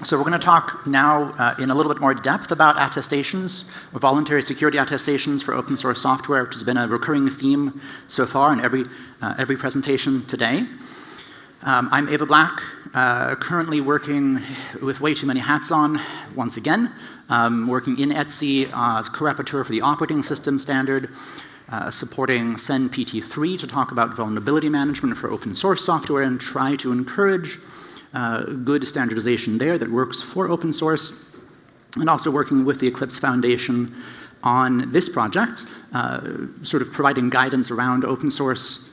So we're going to talk now in a little bit more depth about attestations, or voluntary security attestations for open source software, which has been a recurring theme so far in every presentation today. I'm Ava Black, currently working with way too many hats on, once again, working in Etsy as co-rapporteur for the operating system standard, supporting SendPT3 to talk about vulnerability management for open source software and try to encourage good standardization there that works for open source, and also working with the Eclipse Foundation on this project, sort of providing guidance around open source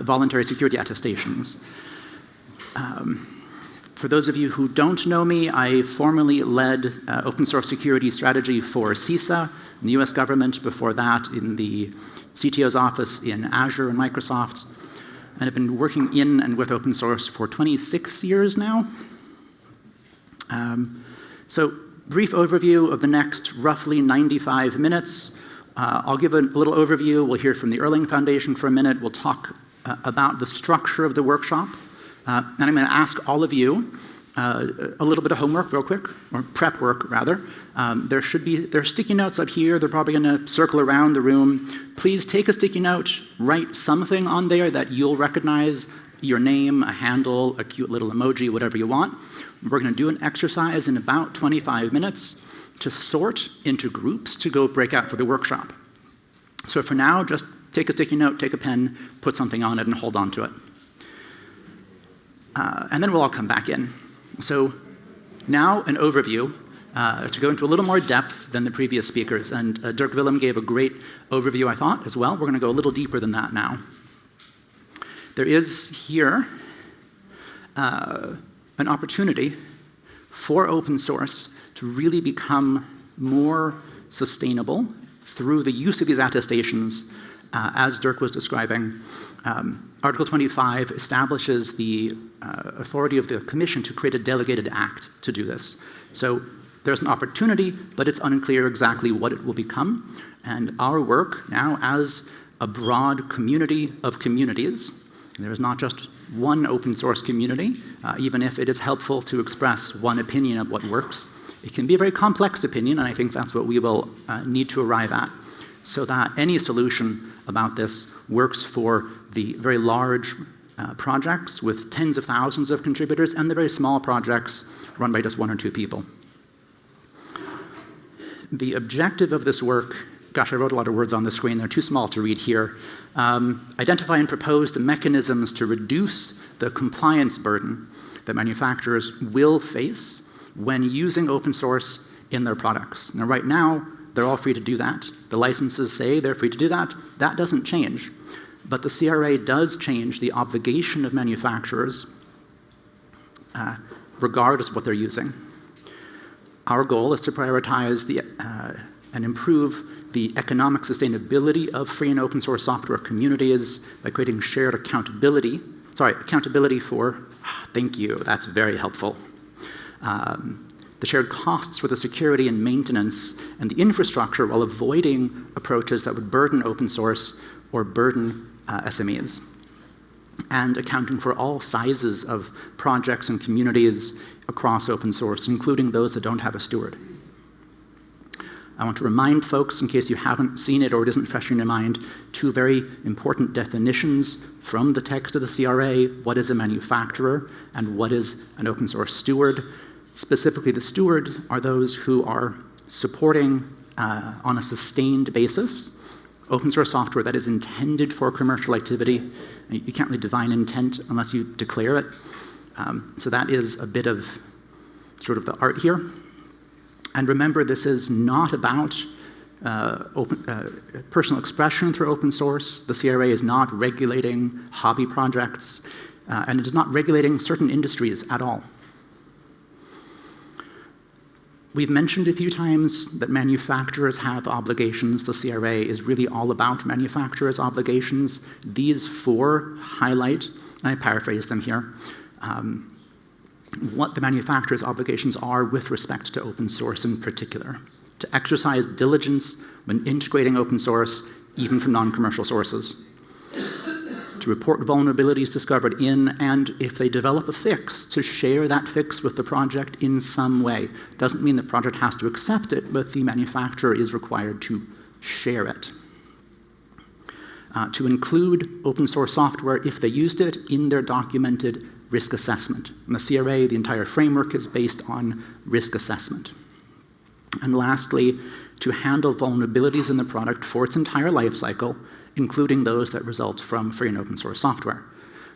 voluntary security attestations. For those of you who don't know me, I formerly led open source security strategy for CISA in the US government, before that in the CTO's office in Azure and Microsoft, and I've been working in and with open source for 26 years now. So brief overview of the next roughly 95 minutes. I'll give a little overview. We'll hear from the Erlang Foundation for a minute. We'll talk about the structure of the workshop. And I'm going to ask all of you a little bit of homework real quick, or prep work rather. There are sticky notes up here. They're probably going to circle around the room. Please take a sticky note, write something on there that you'll recognize, your name, a handle, a cute little emoji, whatever you want. We're going to do an exercise in about 25 minutes to sort into groups to go break out for the workshop. So for now, just take a sticky note, take a pen, put something on it, and hold on to it. And then we'll all come back in. So now an overview to go into a little more depth than the previous speakers. And Dirk Willem gave a great overview, I thought, as well. We're going to go a little deeper than that now. There is here an opportunity for open source to really become more sustainable through the use of these attestations, as Dirk was describing. Article 25 establishes the authority of the Commission to create a delegated act to do this. So there's an opportunity, but it's unclear exactly what it will become. And our work now as a broad community of communities, and there is not just one open source community, even if it is helpful to express one opinion of what works. It can be a very complex opinion, and I think that's what we will need to arrive at, so that any solution about this works for the very large projects with tens of thousands of contributors and the very small projects run by just one or two people. The objective of this work, gosh, I wrote a lot of words on the screen, they're too small to read here. Identify and propose the mechanisms to reduce the compliance burden that manufacturers will face when using open source in their products. Now, right now, they're all free to do that. The licenses say they're free to do that. That doesn't change. But the CRA does change the obligation of manufacturers regardless of what they're using. Our goal is to prioritize and improve the economic sustainability of free and open source software communities by creating shared accountability. Accountability for, thank you, that's very helpful. The shared costs for the security and maintenance and the infrastructure while avoiding approaches that would burden open source or burden SMEs. And accounting for all sizes of projects and communities across open source, including those that don't have a steward. I want to remind folks, in case you haven't seen it or it isn't fresh in your mind, two very important definitions from the text of the CRA: what is a manufacturer and what is an open source steward. Specifically, the stewards are those who are supporting on a sustained basis open source software that is intended for commercial activity. You can't really define intent unless you declare it. So that is a bit of sort of the art here. And remember, this is not about personal expression through open source. The CRA is not regulating hobby projects, and it is not regulating certain industries at all. We've mentioned a few times that manufacturers have obligations. The CRA is really all about manufacturers' obligations. These four highlight, and I paraphrase them here, what the manufacturer's obligations are with respect to open source in particular. To exercise diligence when integrating open source, even from non-commercial sources. To to report vulnerabilities discovered in, and if they develop a fix, to share that fix with the project in some way. Doesn't mean the project has to accept it, but the manufacturer is required to share it. To include open source software if they used it in their documented risk assessment. In the CRA, the entire framework is based on risk assessment. And lastly, to handle vulnerabilities in the product for its entire life cycle, including those that result from free and open source software.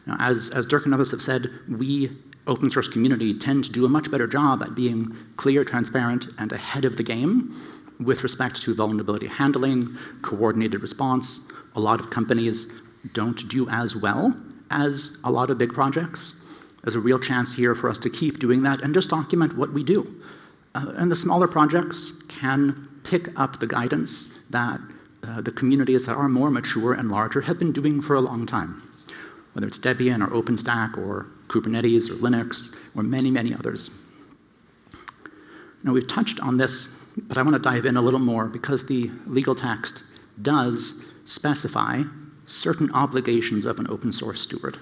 Now, as Dirk and others have said, we, open source community, tend to do a much better job at being clear, transparent, and ahead of the game with respect to vulnerability handling, coordinated response. A lot of companies don't do as well as a lot of big projects. There's a real chance here for us to keep doing that and just document what we do. And the smaller projects can pick up the guidance that the communities that are more mature and larger have been doing for a long time, whether it's Debian or OpenStack or Kubernetes or Linux or many, many others. Now, we've touched on this, but I want to dive in a little more because the legal text does specify certain obligations of an open source steward.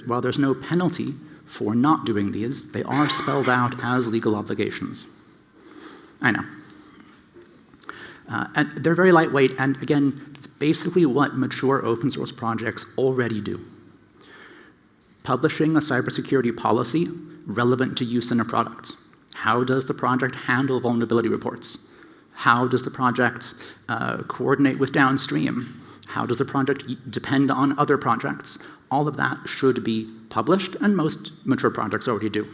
While there's no penalty for not doing these, they are spelled out as legal obligations. I know. And they're very lightweight, and again, it's basically what mature open source projects already do. Publishing a cybersecurity policy relevant to use in a product. How does the project handle vulnerability reports? How does the project coordinate with downstream? How does the project depend on other projects? All of that should be published, and most mature projects already do.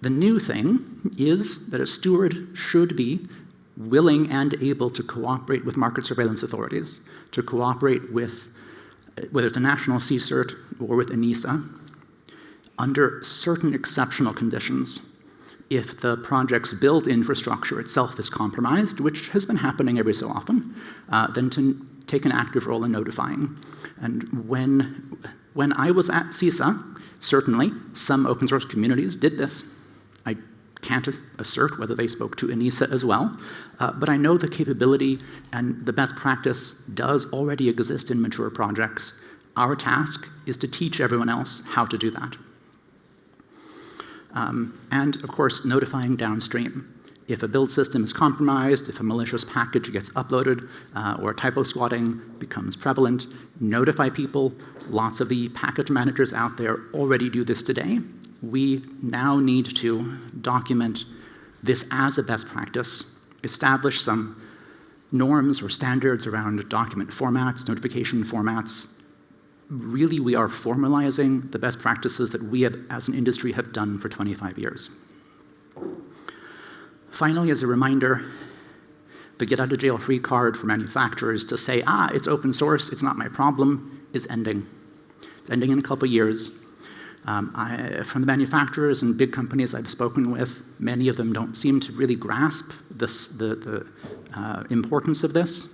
The new thing is that a steward should be willing and able to cooperate with market surveillance authorities, to cooperate with, whether it's a national CSIRT or with ENISA, under certain exceptional conditions. If the project's build infrastructure itself is compromised, which has been happening every so often, then to take an active role in notifying. And when I was at CISA, certainly some open source communities did this. I can't assert whether they spoke to ENISA as well, but I know the capability and the best practice does already exist in mature projects. Our task is to teach everyone else how to do that. And of course, notifying downstream. If a build system is compromised, if a malicious package gets uploaded, or typo squatting becomes prevalent, notify people. Lots of the package managers out there already do this today. We now need to document this as a best practice, establish some norms or standards around document formats, notification formats. Really, we are formalizing the best practices that we have, as an industry, have done for 25 years. Finally, as a reminder, the get out of jail free card for manufacturers to say, it's open source, it's not my problem, is ending. It's ending in a couple years. From the manufacturers and big companies I've spoken with, many of them don't seem to really grasp the importance of this.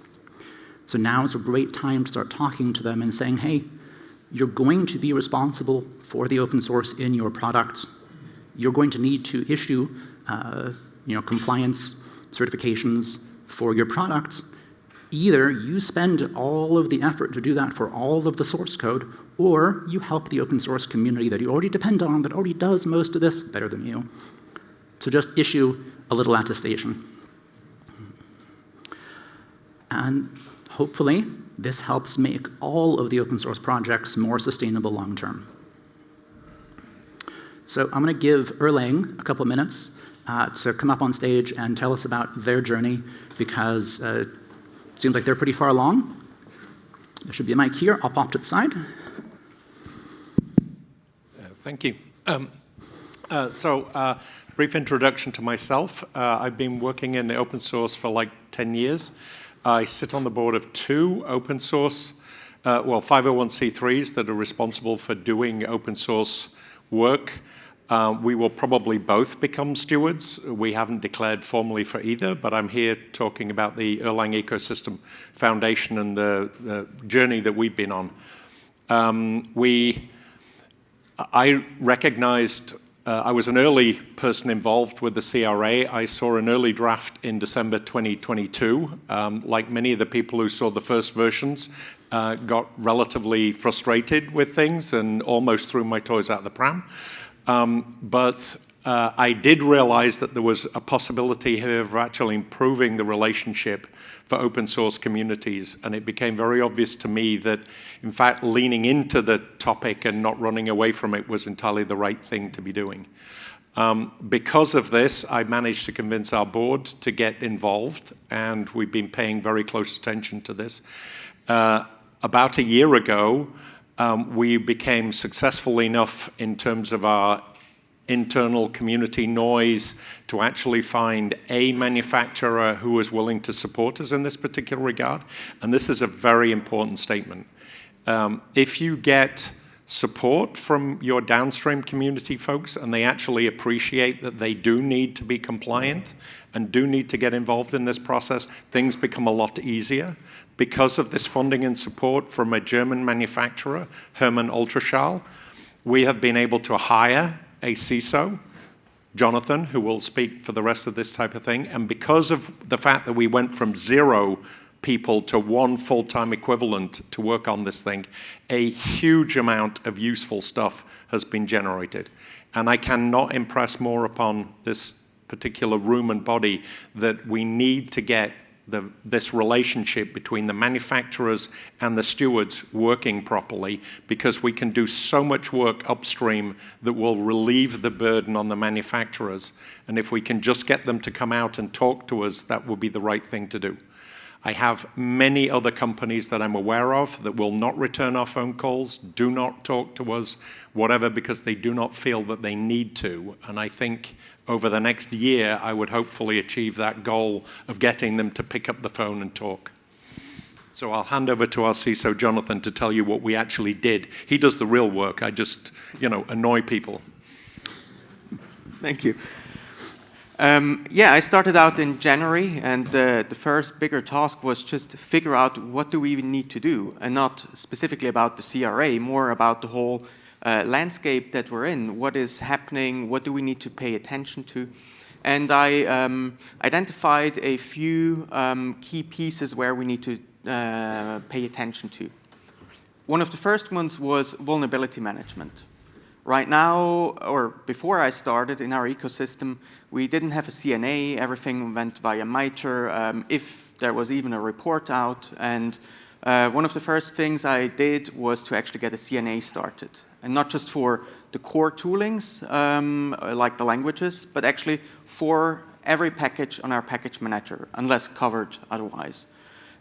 So now is a great time to start talking to them and saying, hey, you're going to be responsible for the open source in your product. You're going to need to issue compliance certifications for your product. Either you spend all of the effort to do that for all of the source code, or you help the open source community that you already depend on, that already does most of this better than you, to just issue a little attestation. And hopefully, this helps make all of the open source projects more sustainable long term. So I'm going to give Erlang a couple of minutes to come up on stage and tell us about their journey, because it seems like they're pretty far along. There should be a mic here. I'll pop to the side. Thank you. Brief introduction to myself. I've been working in the open source for like 10 years. I sit on the board of two open source, 501c3s that are responsible for doing open source work. We will probably both become stewards. We haven't declared formally for either, but I'm here talking about the Erlang Ecosystem Foundation and the journey that we've been on. I recognized, I was an early person involved with the CRA. I saw an early draft in December 2022. Like many of the people who saw the first versions, got relatively frustrated with things and almost threw my toys out of the pram. But I did realize that there was a possibility here of actually improving the relationship for open source communities, and it became very obvious to me that, in fact, leaning into the topic and not running away from it was entirely the right thing to be doing. Because of this, I managed to convince our board to get involved, and we've been paying very close attention to this. About a year ago, we became successful enough in terms of our internal community noise to actually find a manufacturer who was willing to support us in this particular regard. And this is a very important statement. If you get support from your downstream community folks and they actually appreciate that they do need to be compliant and do need to get involved in this process, things become a lot easier. Because of this funding and support from a German manufacturer, Hermann Ultraschall, we have been able to hire a CISO, Jonathan, who will speak for the rest of this type of thing. And because of the fact that we went from 0 people to 1 full-time equivalent to work on this thing, a huge amount of useful stuff has been generated. And I cannot impress more upon this particular room and body that we need to get this relationship between the manufacturers and the stewards working properly, because we can do so much work upstream that will relieve the burden on the manufacturers. And if we can just get them to come out and talk to us, that will be the right thing to do. I have many other companies that I'm aware of that will not return our phone calls, do not talk to us, whatever, because they do not feel that they need to. And I think over the next year, I would hopefully achieve that goal of getting them to pick up the phone and talk. So I'll hand over to our CISO, Jonathan, to tell you what we actually did. He does the real work. I just, annoy people. Thank you. Yeah, I started out in January, and the first bigger task was just to figure out what do we even need to do, and not specifically about the CRA, more about the whole landscape that we're in. What is happening? What do we need to pay attention to? And I identified a few key pieces where we need to pay attention to. One of the first ones was vulnerability management. Right now, or before I started in our ecosystem, we didn't have a CNA. Everything went via MITRE, if there was even a report out. And one of the first things I did was to actually get a CNA started. And not just for the core toolings, like the languages, but actually for every package on our package manager, unless covered otherwise.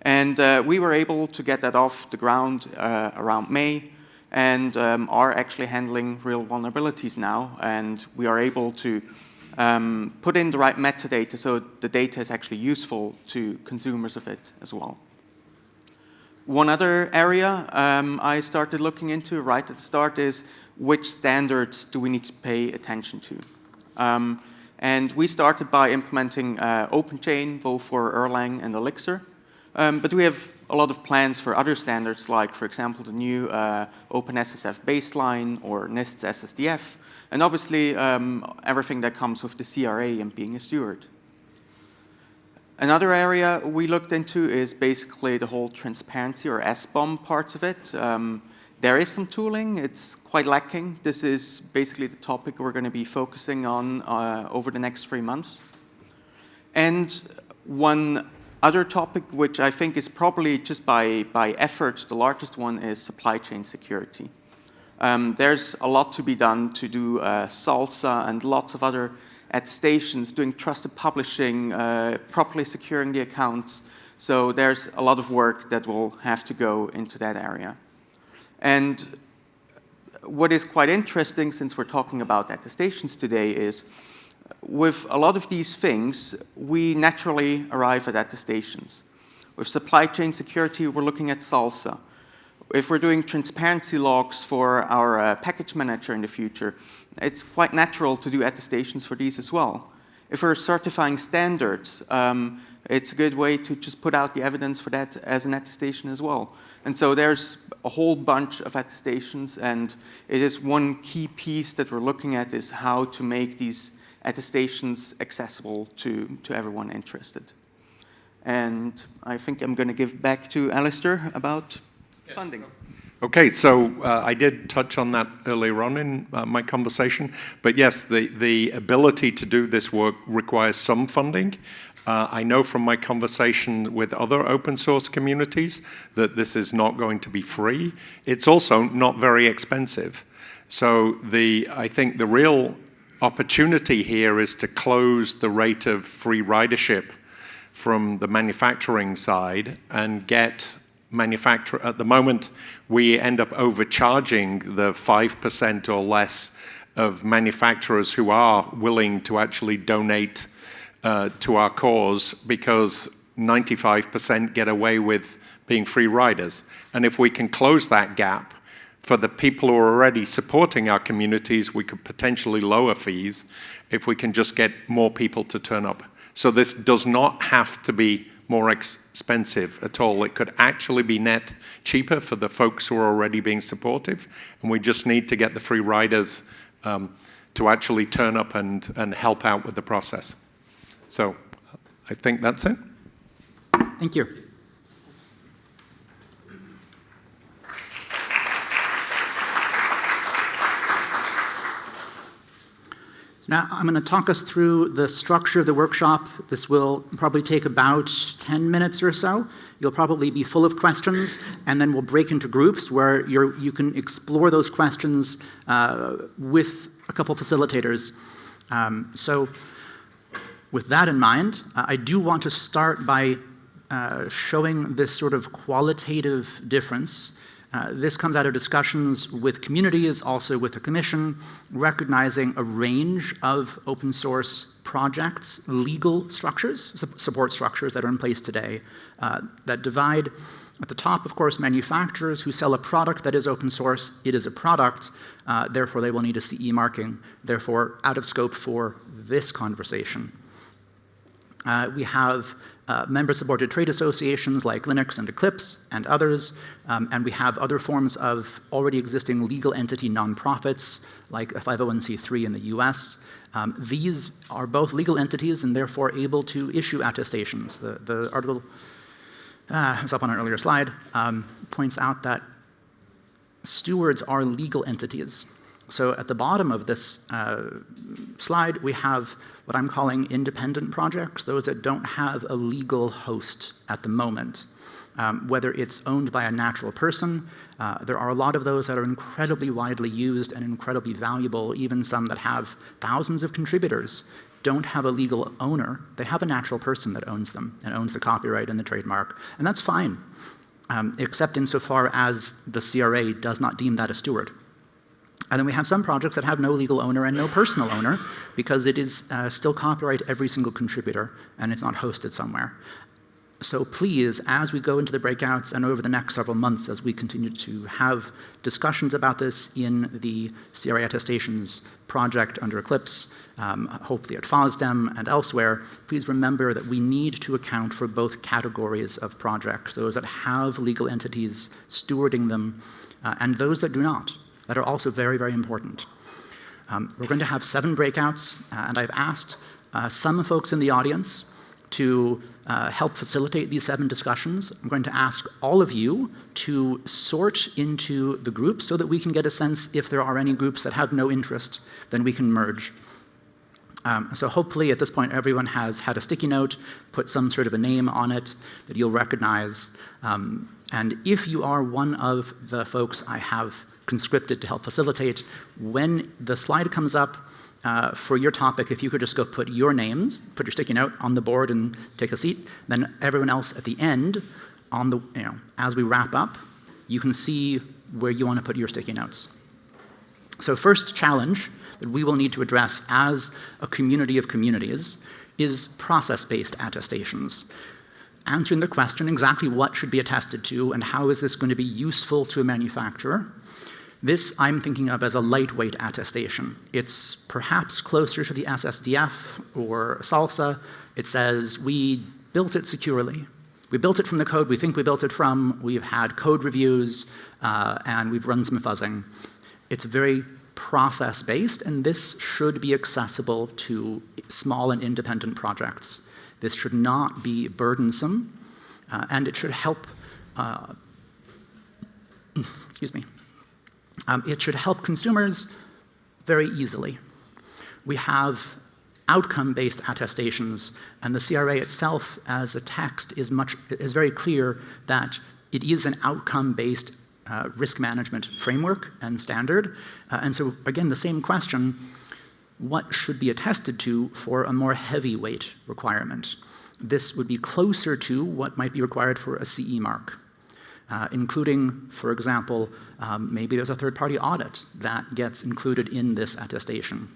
And we were able to get that off the ground around May, and are actually handling real vulnerabilities now. And we are able to put in the right metadata so the data is actually useful to consumers of it as well. One other area I started looking into right at the start is which standards do we need to pay attention to. And we started by implementing OpenChain, both for Erlang and Elixir. But we have a lot of plans for other standards, like, for example, the new OpenSSF baseline or NIST's SSDF, and obviously everything that comes with the CRA and being a steward. Another area we looked into is basically the whole transparency or SBOM parts of it. There is some tooling. It's quite lacking. This is basically the topic we're going to be focusing on over the next 3 months. And one other topic, which I think is probably just by effort the largest one, is supply chain security. There's a lot to be done to do SALSA and lots of other attestations, doing trusted publishing, properly securing the accounts. So there's a lot of work that will have to go into that area. And what is quite interesting, since we're talking about attestations today, is with a lot of these things, we naturally arrive at attestations. With supply chain security, we're looking at SALSA. If we're doing transparency logs for our package manager in the future, it's quite natural to do attestations for these as well. If we're certifying standards, it's a good way to just put out the evidence for that as an attestation as well. And so there's a whole bunch of attestations, and it is one key piece that we're looking at is how to make these attestations accessible to everyone interested. And I think I'm going to give back to Alistair about funding. Okay, so I did touch on that earlier on in my conversation, but yes, the ability to do this work requires some funding. I know from my conversation with other open source communities that this is not going to be free. It's also not very expensive. So I think the real opportunity here is to close the rate of free ridership from the manufacturing side and get at the moment, we end up overcharging the 5% or less of manufacturers who are willing to actually donate to our cause because 95% get away with being free riders. And if we can close that gap for the people who are already supporting our communities, we could potentially lower fees if we can just get more people to turn up. So this does not have to be more expensive at all. It could actually be net cheaper for the folks who are already being supportive, and we just need to get the free riders to actually turn up and help out with the process. So I think that's it. Thank you. Now, I'm going to talk us through the structure of the workshop. This will probably take about 10 minutes or so. You'll probably be full of questions, and then we'll break into groups where you can explore those questions with a couple facilitators. So with that in mind, I do want to start by showing this sort of qualitative difference. This comes out of discussions with communities, also with the Commission, recognizing a range of open source projects, legal structures, support structures that are in place today that divide at the top, of course, manufacturers who sell a product that is open source. It is a product, therefore they will need a CE marking, therefore out of scope for this conversation. We have member-supported trade associations like Linux and Eclipse and others, and we have other forms of already existing legal entity nonprofits like a 501c3 in the US. These are both legal entities and therefore able to issue attestations. The article, it's up on an earlier slide, points out that stewards are legal entities. So at the bottom of this slide, we have what I'm calling independent projects, those that don't have a legal host at the moment. Whether it's owned by a natural person, there are a lot of those that are incredibly widely used and incredibly valuable, even some that have thousands of contributors, don't have a legal owner. They have a natural person that owns them and owns the copyright and the trademark, and that's fine, except insofar as the CRA does not deem that a steward. And then we have some projects that have no legal owner and no personal owner because it is still copyright every single contributor and it's not hosted somewhere. So please, as we go into the breakouts and over the next several months as we continue to have discussions about this in the CRA Attestations project under Eclipse, hopefully at FOSDEM and elsewhere, please remember that we need to account for both categories of projects, those that have legal entities stewarding them and those that do not. That are also very, very important. We're going to have 7 breakouts, and I've asked some folks in the audience to help facilitate these 7 discussions. I'm going to ask all of you to sort into the groups so that we can get a sense if there are any groups that have no interest, then we can merge. So hopefully at this point everyone has had a sticky note, put some sort of a name on it that you'll recognize. And if you are one of the folks I have conscripted to help facilitate, when the slide comes up for your topic, if you could just go put your names, put your sticky note on the board and take a seat, then everyone else at the end, on the, as we wrap up, you can see where you want to put your sticky notes. So first challenge that we will need to address as a community of communities is process-based attestations. Answering the question exactly what should be attested to and how is this going to be useful to a manufacturer. This I'm thinking of as a lightweight attestation. It's perhaps closer to the SSDF or SALSA. It says we built it securely. We built it from the code we think we built it from. We've had code reviews, and we've run some fuzzing. It's very process-based, and this should be accessible to small and independent projects. This should not be burdensome, and it should help excuse me, it should help consumers very easily. We have outcome-based attestations, and the CRA itself as a text is very clear that it is an outcome-based risk management framework and standard. And so again, the same question, what should be attested to for a more heavyweight requirement? This would be closer to what might be required for a CE mark, including, for example, maybe there's a third-party audit that gets included in this attestation.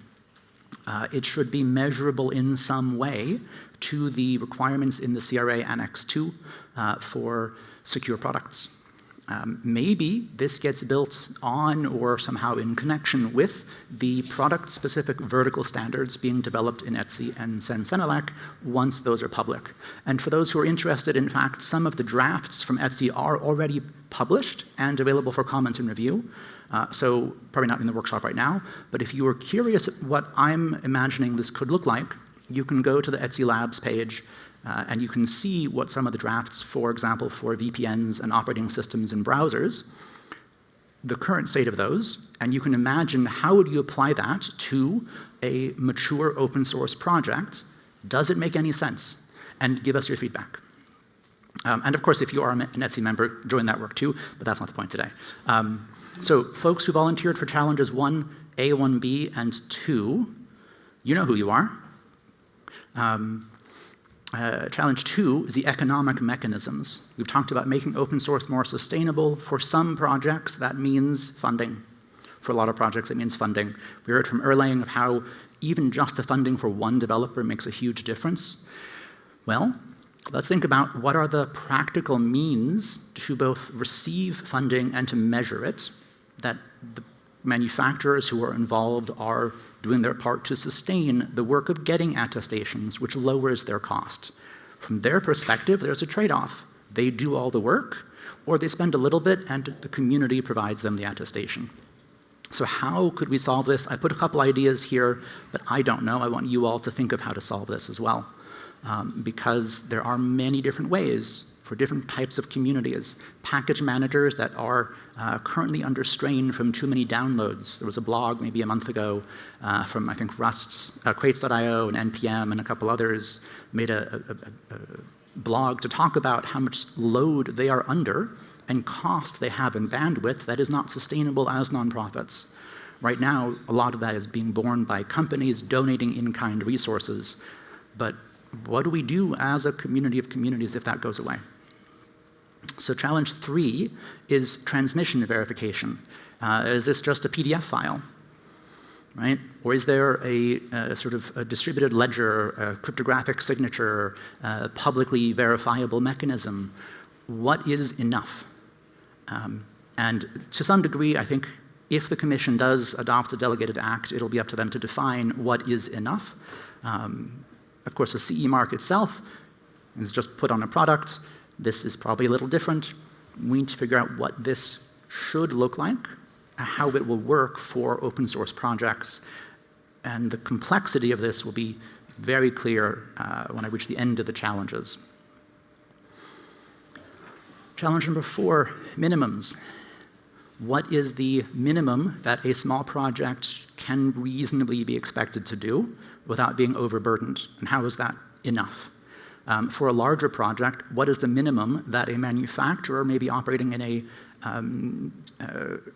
It should be measurable in some way to the requirements in the CRA Annex 2 for secure products. Maybe this gets built on or somehow in connection with the product-specific vertical standards being developed in ETSI and CEN-CENELEC once those are public. And for those who are interested, in fact, some of the drafts from ETSI are already published and available for comment and review. So probably not in the workshop right now, but if you are curious what I'm imagining this could look like, you can go to the ETSI Labs page and you can see what some of the drafts, for example, for VPNs and operating systems and browsers, the current state of those, and you can imagine how would you apply that to a mature open source project. Does it make any sense? And give us your feedback. And of course, if you are an ETSI member, join that work too, but that's not the point today. So folks who volunteered for challenges 1A, 1B, and 2, you know who you are. Challenge 2 is the economic mechanisms. We've talked about making open source more sustainable. For some projects, that means funding. For a lot of projects, it means funding. We heard from Erlang of how even just the funding for one developer makes a huge difference. Well, let's think about what are the practical means to both receive funding and to measure it, that the manufacturers who are involved are doing their part to sustain the work of getting attestations, which lowers their cost. From their perspective, there's a trade-off. They do all the work, or they spend a little bit and the community provides them the attestation. So how could we solve this? I put a couple ideas here, but I don't know. I want you all to think of how to solve this as well, because there are many different ways for different types of communities. Package managers that are currently under strain from too many downloads. There was a blog maybe a month ago from, I think, Rust's Crates.io and NPM and a couple others made a blog to talk about how much load they are under and cost they have in bandwidth that is not sustainable as nonprofits. Right now, a lot of that is being borne by companies donating in-kind resources. But what do we do as a community of communities if that goes away? So challenge 3 is transmission verification. Is this just a PDF file, right? Or is there a sort of a distributed ledger, a cryptographic signature, a publicly verifiable mechanism? What is enough? And to some degree, I think if the Commission does adopt a delegated act, it'll be up to them to define what is enough. Of course, the CE mark itself is just put on a product. This is probably a little different. We need to figure out what this should look like, how it will work for open source projects. And the complexity of this will be very clear when I reach the end of the challenges. Challenge number 4, minimums. What is the minimum that a small project can reasonably be expected to do without being overburdened? And how is that enough? For a larger project, what is the minimum that a manufacturer may be operating in a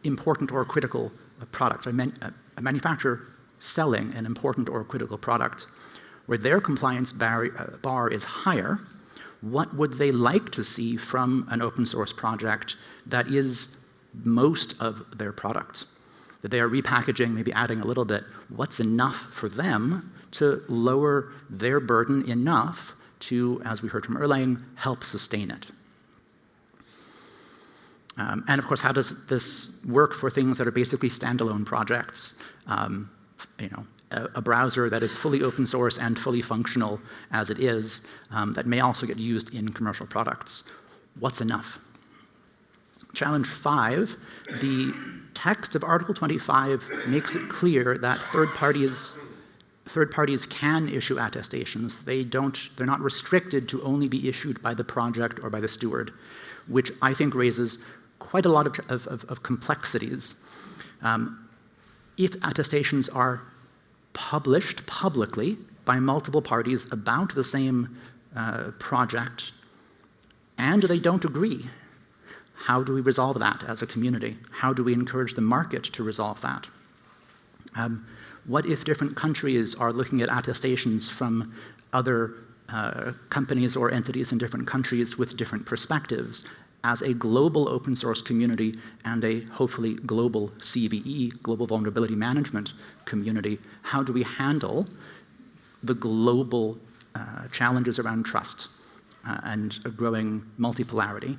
important or critical product, a manufacturer selling an important or critical product, where their compliance bar is higher? What would they like to see from an open source project that is most of their product, that they are repackaging, maybe adding a little bit? What's enough for them to lower their burden enough to, as we heard from Erlang, help sustain it? And of course, how does this work for things that are basically standalone projects? A browser that is fully open source and fully functional as it is, that may also get used in commercial products. What's enough? Challenge 5, the text of Article 25 makes it clear that third parties can issue attestations. They're not restricted to only be issued by the project or by the steward, which I think raises quite a lot of complexities. If attestations are published publicly by multiple parties about the same project, and they don't agree, how do we resolve that as a community? How do we encourage the market to resolve that? What if different countries are looking at attestations from other companies or entities in different countries with different perspectives? As a global open source community and a hopefully global CVE, global vulnerability management community, how do we handle the global challenges around trust and a growing multipolarity?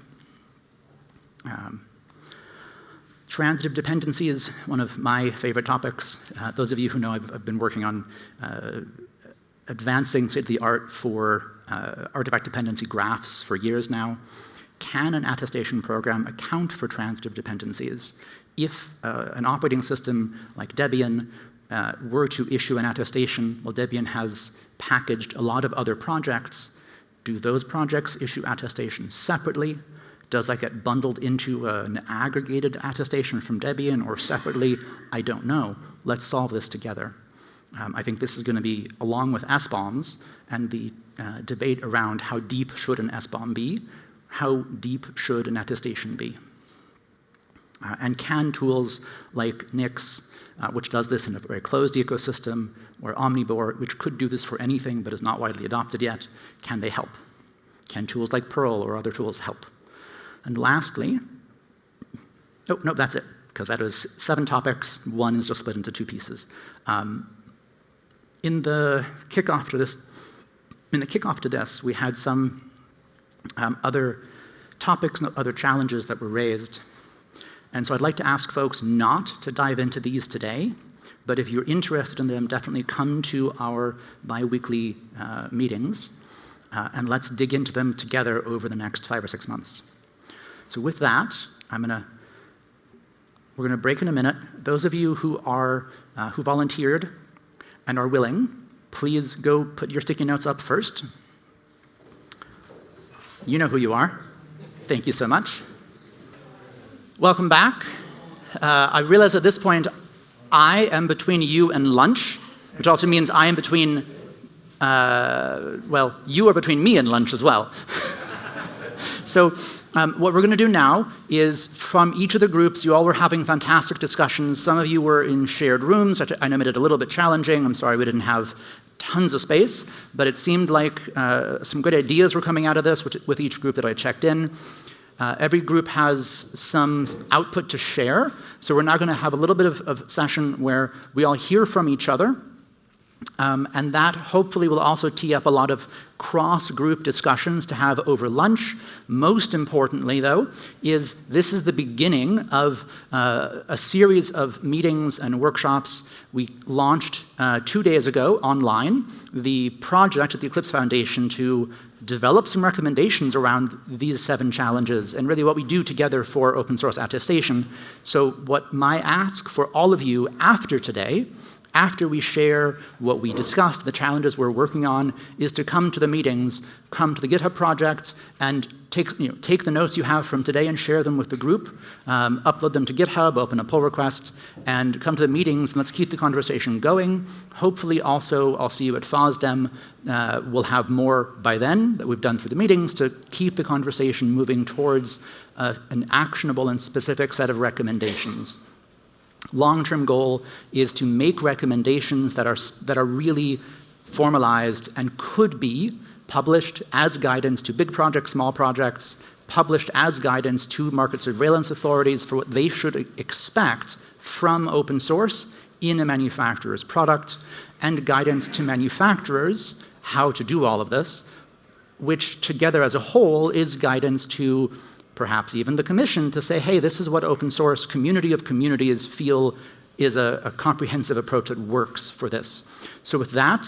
Transitive dependency is one of my favorite topics. Those of you who know I've been working on advancing the art for artifact dependency graphs for years now. Can an attestation program account for transitive dependencies? If an operating system like Debian were to issue an attestation, well, Debian has packaged a lot of other projects. Do those projects issue attestations separately? Does that get bundled into an aggregated attestation from Debian or separately? I don't know. Let's solve this together. I think this is going to be, along with SBOMs and the debate around how deep should an SBOM be, how deep should an attestation be? And can tools like Nix, which does this in a very closed ecosystem, or Omnivore, which could do this for anything but is not widely adopted yet, can they help? Can tools like Perl or other tools help? And lastly, oh, no, that's it, because that is 7 topics. 1 is just split into 2 pieces. In the kickoff to this, we had some other topics and other challenges that were raised. And so I'd like to ask folks not to dive into these today, but if you're interested in them, definitely come to our bi-weekly meetings, and let's dig into them together over the next 5 or 6 months. So with that, we're gonna break in a minute. Those of you who volunteered and are willing, please go put your sticky notes up first. You know who you are. Thank you so much. Welcome back. I realize at this point I am between you and lunch, which also means I am between, well, you are between me and lunch as well. So what we're going to do now is, from each of the groups, you all were having fantastic discussions. Some of you were in shared rooms, which I know made it a little bit challenging. I'm sorry we didn't have tons of space, but it seemed like some good ideas were coming out of this with each group that I checked in. Every group has some output to share, so we're now going to have a little bit of session where we all hear from each other, and that hopefully will also tee up a lot of cross-group discussions to have over lunch. Most importantly, though, is this is the beginning of a series of meetings and workshops. We launched 2 days ago online the project at the Eclipse Foundation to develop some recommendations around these 7 challenges and really what we do together for open source attestation. So what my ask for all of you after today, after we share what we discussed, the challenges we're working on, is to come to the meetings, come to the GitHub project, and take the notes you have from today and share them with the group, upload them to GitHub, open a pull request, and come to the meetings, and let's keep the conversation going. Hopefully also, I'll see you at FOSDEM. We'll have more by then that we've done for the meetings to keep the conversation moving towards an actionable and specific set of recommendations. Long-term goal is to make recommendations that are really formalized and could be published as guidance to big projects, small projects, published as guidance to market surveillance authorities for what they should expect from open source in a manufacturer's product, and guidance to manufacturers how to do all of this, which together as a whole is guidance to perhaps even the commission to say, hey, this is what open source community of communities feel is a comprehensive approach that works for this. So with that,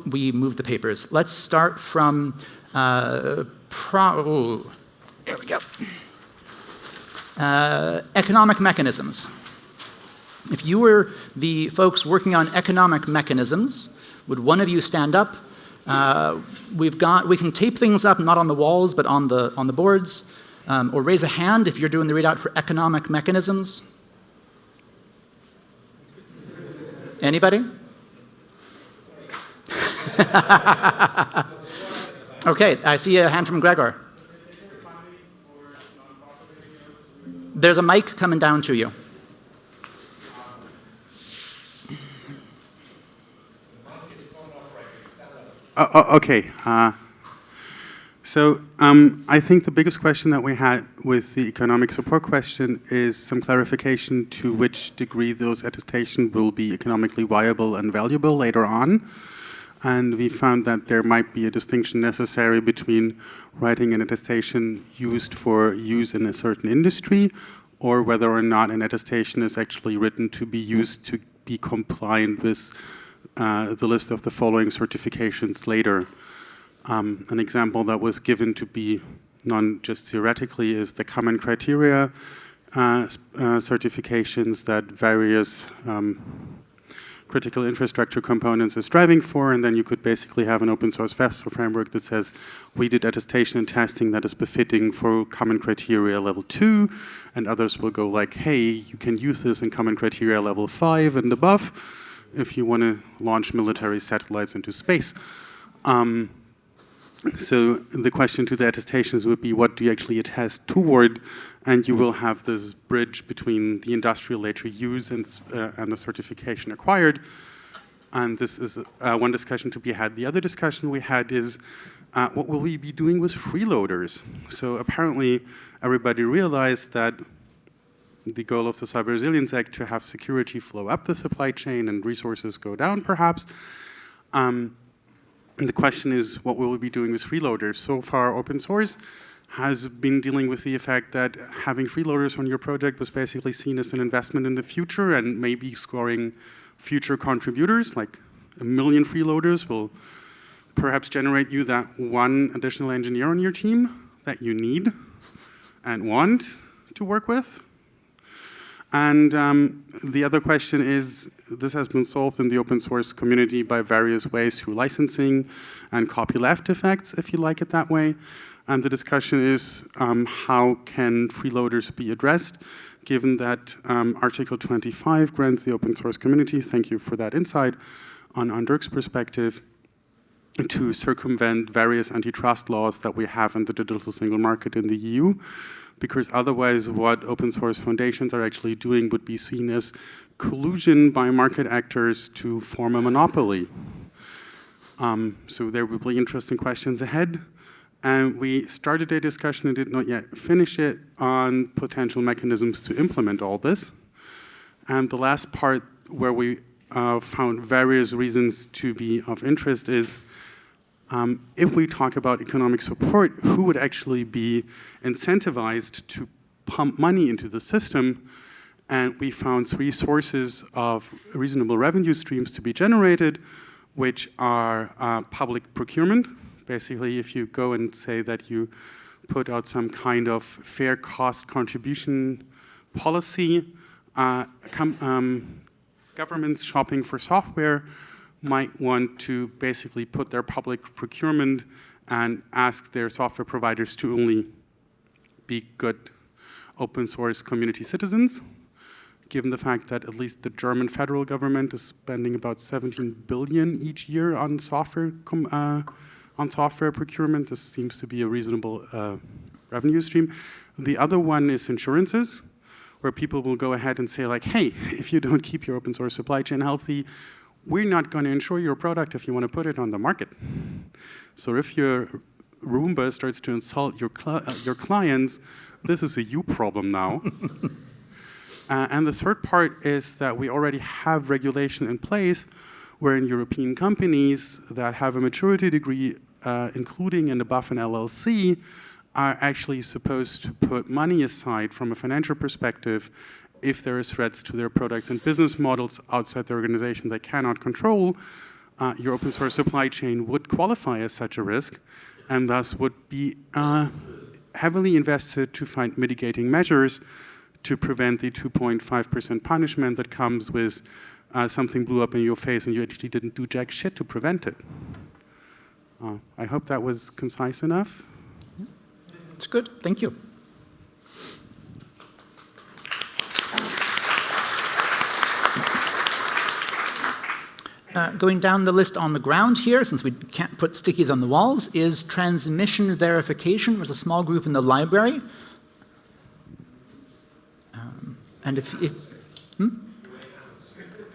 we moved the papers. Let's start from, there we go. Economic mechanisms. If you were the folks working on economic mechanisms, would one of you stand up? We can tape things up, not on the walls, but on the boards. Or raise a hand if you're doing the readout for economic mechanisms. Anybody? Okay, I see a hand from Gregor. There's a mic coming down to you. Okay. So I think the biggest question that we had with the economic support question is some clarification to which degree those attestations will be economically viable and valuable later on. And we found that there might be a distinction necessary between writing an attestation used for use in a certain industry, or whether or not an attestation is actually written to be used to be compliant with the list of the following certifications later. An example that was given to be known just theoretically is the common criteria certifications that various critical infrastructure components are striving for, and then you could basically have an open source FAFSA framework that says we did attestation and testing that is befitting for common criteria level 2, and others will go like, hey, you can use this in common criteria level 5 and above if you want to launch military satellites into space. So the question to the attestations would be, what do you actually attest toward? And you will have this bridge between the industrial later use and the certification acquired. And this is one discussion to be had. The other discussion we had is, what will we be doing with freeloaders? So apparently everybody realized that the goal of the Cyber Resilience Act to have security flow up the supply chain and resources go down, perhaps. And the question is, what will we be doing with freeloaders? So far, open source has been dealing with the effect that having freeloaders on your project was basically seen as an investment in the future, and maybe scoring future contributors, like 1 million freeloaders, will perhaps generate you that one additional engineer on your team that you need and want to work with. And the other question is, this has been solved in the open source community by various ways through licensing and copyleft effects, if you like it that way. And the discussion is, how can freeloaders be addressed, given that Article 25 grants the open source community, thank you for that insight, on Dirk's perspective, to circumvent various antitrust laws that we have in the digital single market in the EU. Because otherwise what open source foundations are actually doing would be seen as collusion by market actors to form a monopoly. So there will be interesting questions ahead. And we started a discussion and did not yet finish it on potential mechanisms to implement all this. And the last part where we found various reasons to be of interest is, if we talk about economic support, who would actually be incentivized to pump money into the system? And we found 3 sources of reasonable revenue streams to be generated, which are public procurement. Basically, if you go and say that you put out some kind of fair cost contribution policy, governments shopping for software might want to basically put their public procurement and ask their software providers to only be good open source community citizens, given the fact that at least the German federal government is spending about 17 billion each year on software procurement. This seems to be a reasonable revenue stream. The other one is insurances, where people will go ahead and say like, hey, if you don't keep your open source supply chain healthy, we're not going to insure your product if you want to put it on the market. So if your Roomba starts to insult your clients, this is a you problem now. And the third part is that we already have regulation in place wherein European companies that have a maturity degree, including and above an LLC, are actually supposed to put money aside from a financial perspective if there are threats to their products and business models outside the organization they cannot control. Your open source supply chain would qualify as such a risk, and thus would be heavily invested to find mitigating measures to prevent the 2.5% punishment that comes with something blew up in your face and you actually didn't do jack shit to prevent it. I hope that was concise enough. It's good, thank you. Going down the list on the ground here, since we can't put stickies on the walls, is transmission verification. There's a small group in the library. And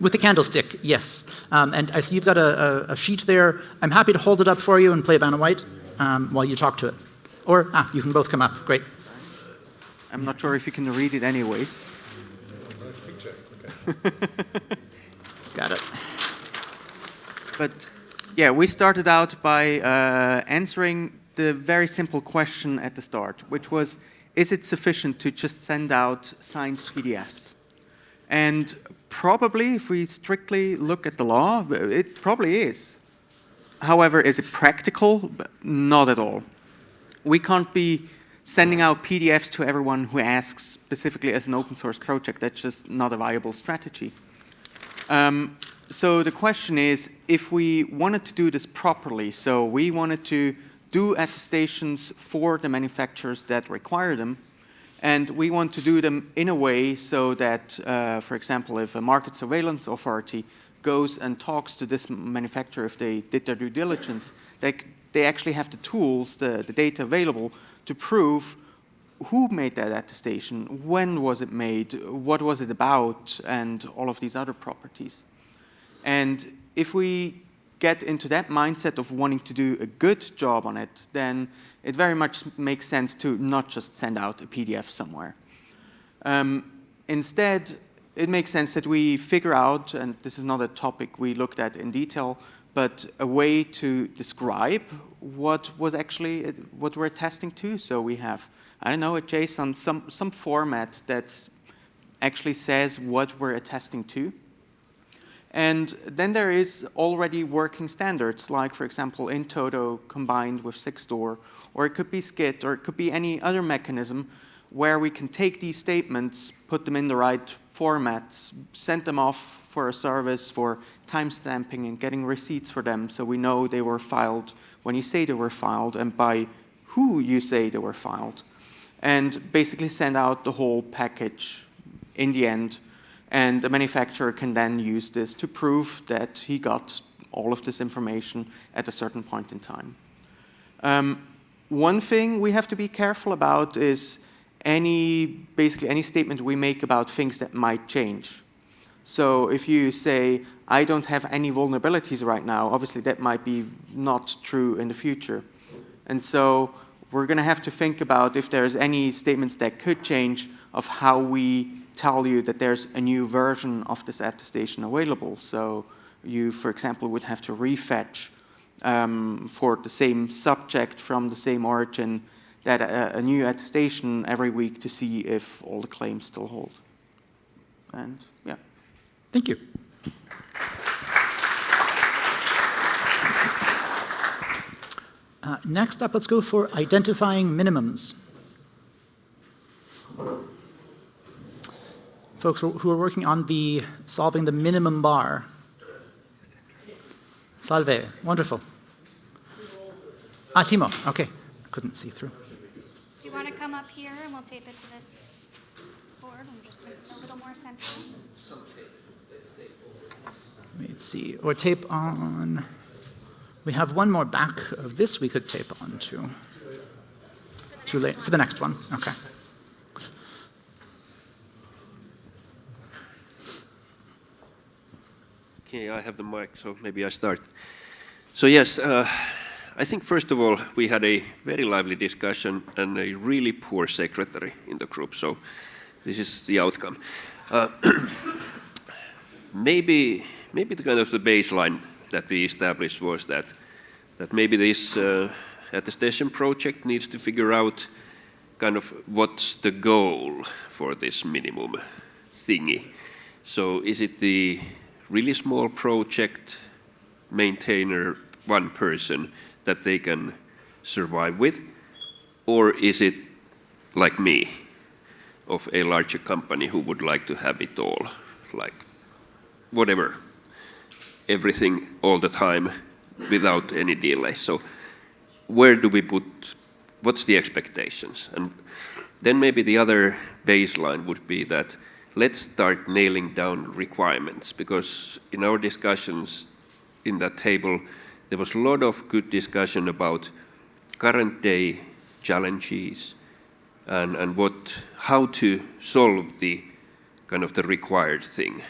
with the candlestick, yes. And I see you've got a sheet there. I'm happy to hold it up for you and play Vanna White while you talk to it. Or, you can both come up. Great. I'm not sure if you can read it anyways. Got it. But yeah, we started out by answering the very simple question at the start, which was, is it sufficient to just send out signed PDFs? And probably, if we strictly look at the law, it probably is. However, is it practical? Not at all. We can't be sending out PDFs to everyone who asks, specifically as an open source project. That's just not a viable strategy. So the question is, if we wanted to do this properly, so we wanted to do attestations for the manufacturers that require them, and we want to do them in a way so that, for example, if a market surveillance authority goes and talks to this manufacturer, if they did their due diligence, they actually have the tools, the data available to prove who made that attestation, when was it made, what was it about, and all of these other properties. And if we get into that mindset of wanting to do a good job on it, then it very much makes sense to not just send out a PDF somewhere. Instead, it makes sense that we figure out, and this is not a topic we looked at in detail, but a way to describe what was actually what we're attesting to. So we have, I don't know, a JSON, some format that actually says what we're attesting to. And then there is already working standards, like, for example, in Toto combined with Sixdoor, or it could be Skit, or it could be any other mechanism where we can take these statements, put them in the right formats, send them off for a service for timestamping and getting receipts for them, so we know they were filed when you say they were filed and by who you say they were filed. And basically send out the whole package in the end. And the manufacturer can then use this to prove that he got all of this information at a certain point in time. One thing we have to be careful about is basically any statement we make about things that might change. So if you say, I don't have any vulnerabilities right now, obviously that might be not true in the future. And so we're going to have to think about if there's any statements that could change of how we tell you that there's a new version of this attestation available. So you, for example, would have to refetch for the same subject from the same origin that a new attestation every week to see if all the claims still hold. And yeah. Thank you. Next up, let's go for identifying minimums. Folks who are working on solving the minimum bar. Salve, wonderful. Timo, okay. Couldn't see through. Do you want to come up here and we'll tape it to this board and just make it a little more central? Let's see, or tape on. We have one more back of this we could tape on to. Too late for the next one, okay. Okay, I have the mic, so maybe I start. So yes, I think first of all, we had a very lively discussion and a really poor secretary in the group, so this is the outcome. Maybe the kind of the baseline that we established was that maybe this attestation project needs to figure out kind of what's the goal for this minimum thingy. So is it the really small project maintainer, one person that they can survive with? Or is it like me, of a larger company who would like to have it all, like whatever, everything all the time without any delay? So where do we put, what's the expectations? And then maybe the other baseline would be that let's start nailing down requirements, because in our discussions in that table, there was a lot of good discussion about current day challenges and how to solve the kind of the required thing.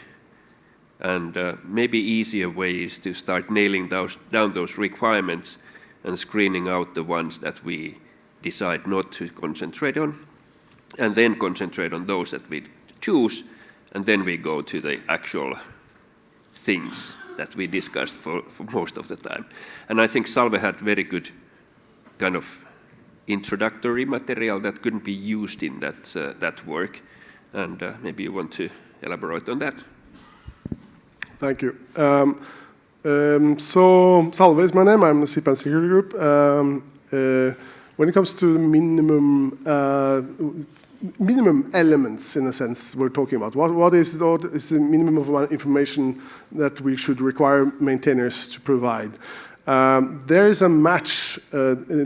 And maybe easier ways to start nailing down those requirements and screening out the ones that we decide not to concentrate on, and then concentrate on those that we choose, and then we go to the actual things that we discussed for most of the time. And I think Salve had very good kind of introductory material that couldn't be used in that work. And maybe you want to elaborate on that. Thank you. So Salve is my name. I'm the CPAN Security Group. When it comes to the minimum elements, in a sense, we're talking about, what is the minimum of information that we should require maintainers to provide? There is a match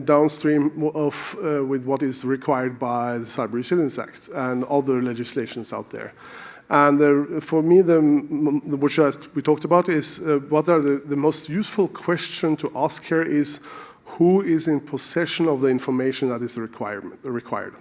downstream with what is required by the Cyber Resilience Act and other legislations out there. And for me, which we talked about is what are the most useful question to ask here is who is in possession of the information that is required.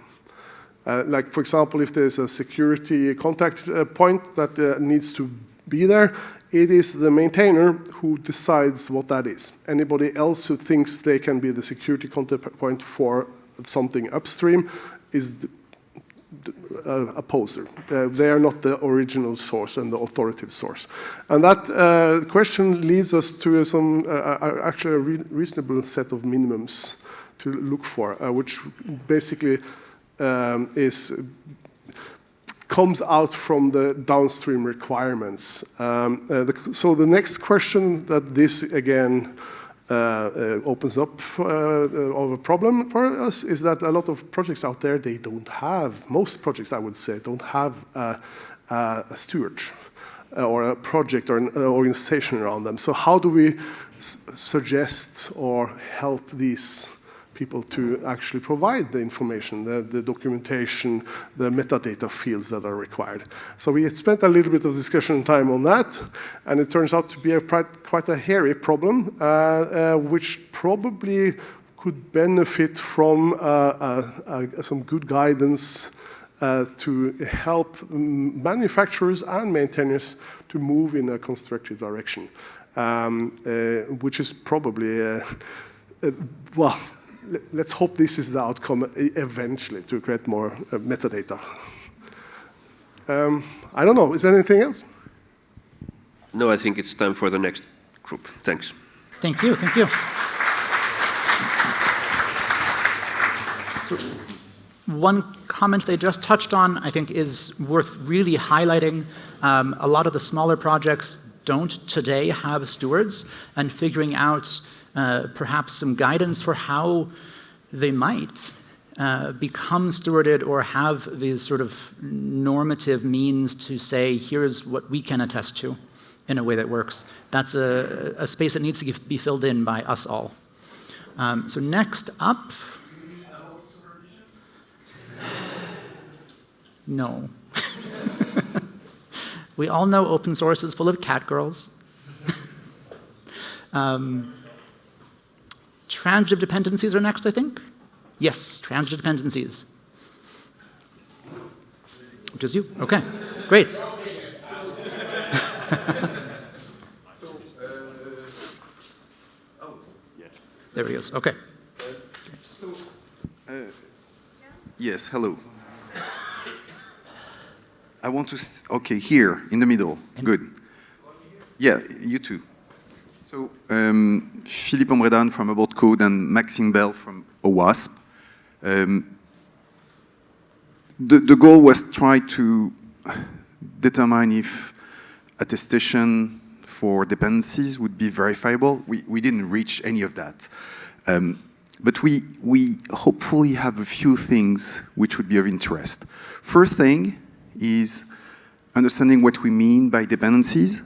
Like, for example, if there's a security contact point that needs to be there, it is the maintainer who decides what that is. Anybody else who thinks they can be the security contact point for something upstream is a poser. They are not the original source and the authoritative source. And that question leads us to some actually a reasonable set of minimums to look for, which basically comes out from the downstream requirements. So the next question that this again opens up of a problem for us is that a lot of projects out there, they don't have, most projects I would say, don't have a steward or a project or an organization around them. So how do we suggest or help these people to actually provide the information, the documentation, the metadata fields that are required? So we spent a little bit of discussion time on that, and it turns out to be quite a hairy problem, which probably could benefit from some good guidance to help manufacturers and maintainers to move in a constructive direction, which is probably, well, let's hope this is the outcome eventually, to create more metadata. I don't know, is there anything else? No, I think it's time for the next group. Thanks. Thank you, thank you. So, one comment they just touched on, I think, is worth really highlighting. A lot of the smaller projects don't today have stewards, and figuring out perhaps some guidance for how they might become stewarded or have these sort of normative means to say, here's what we can attest to in a way that works. That's a space that needs to be filled in by us all. So next up. No. We all know open source is full of catgirls. Transitive dependencies are next, I think? Yes, transitive dependencies. Which is you? Okay, great. There he is, okay. Yes, hello. I want to, okay, here, in the middle, good. Yeah, you too. So, Philippe Ombredan from About Code and Maxime Bell from OWASP. The goal was try to determine if attestation for dependencies would be verifiable. We didn't reach any of that. But we hopefully have a few things which would be of interest. First thing is understanding what we mean by dependencies.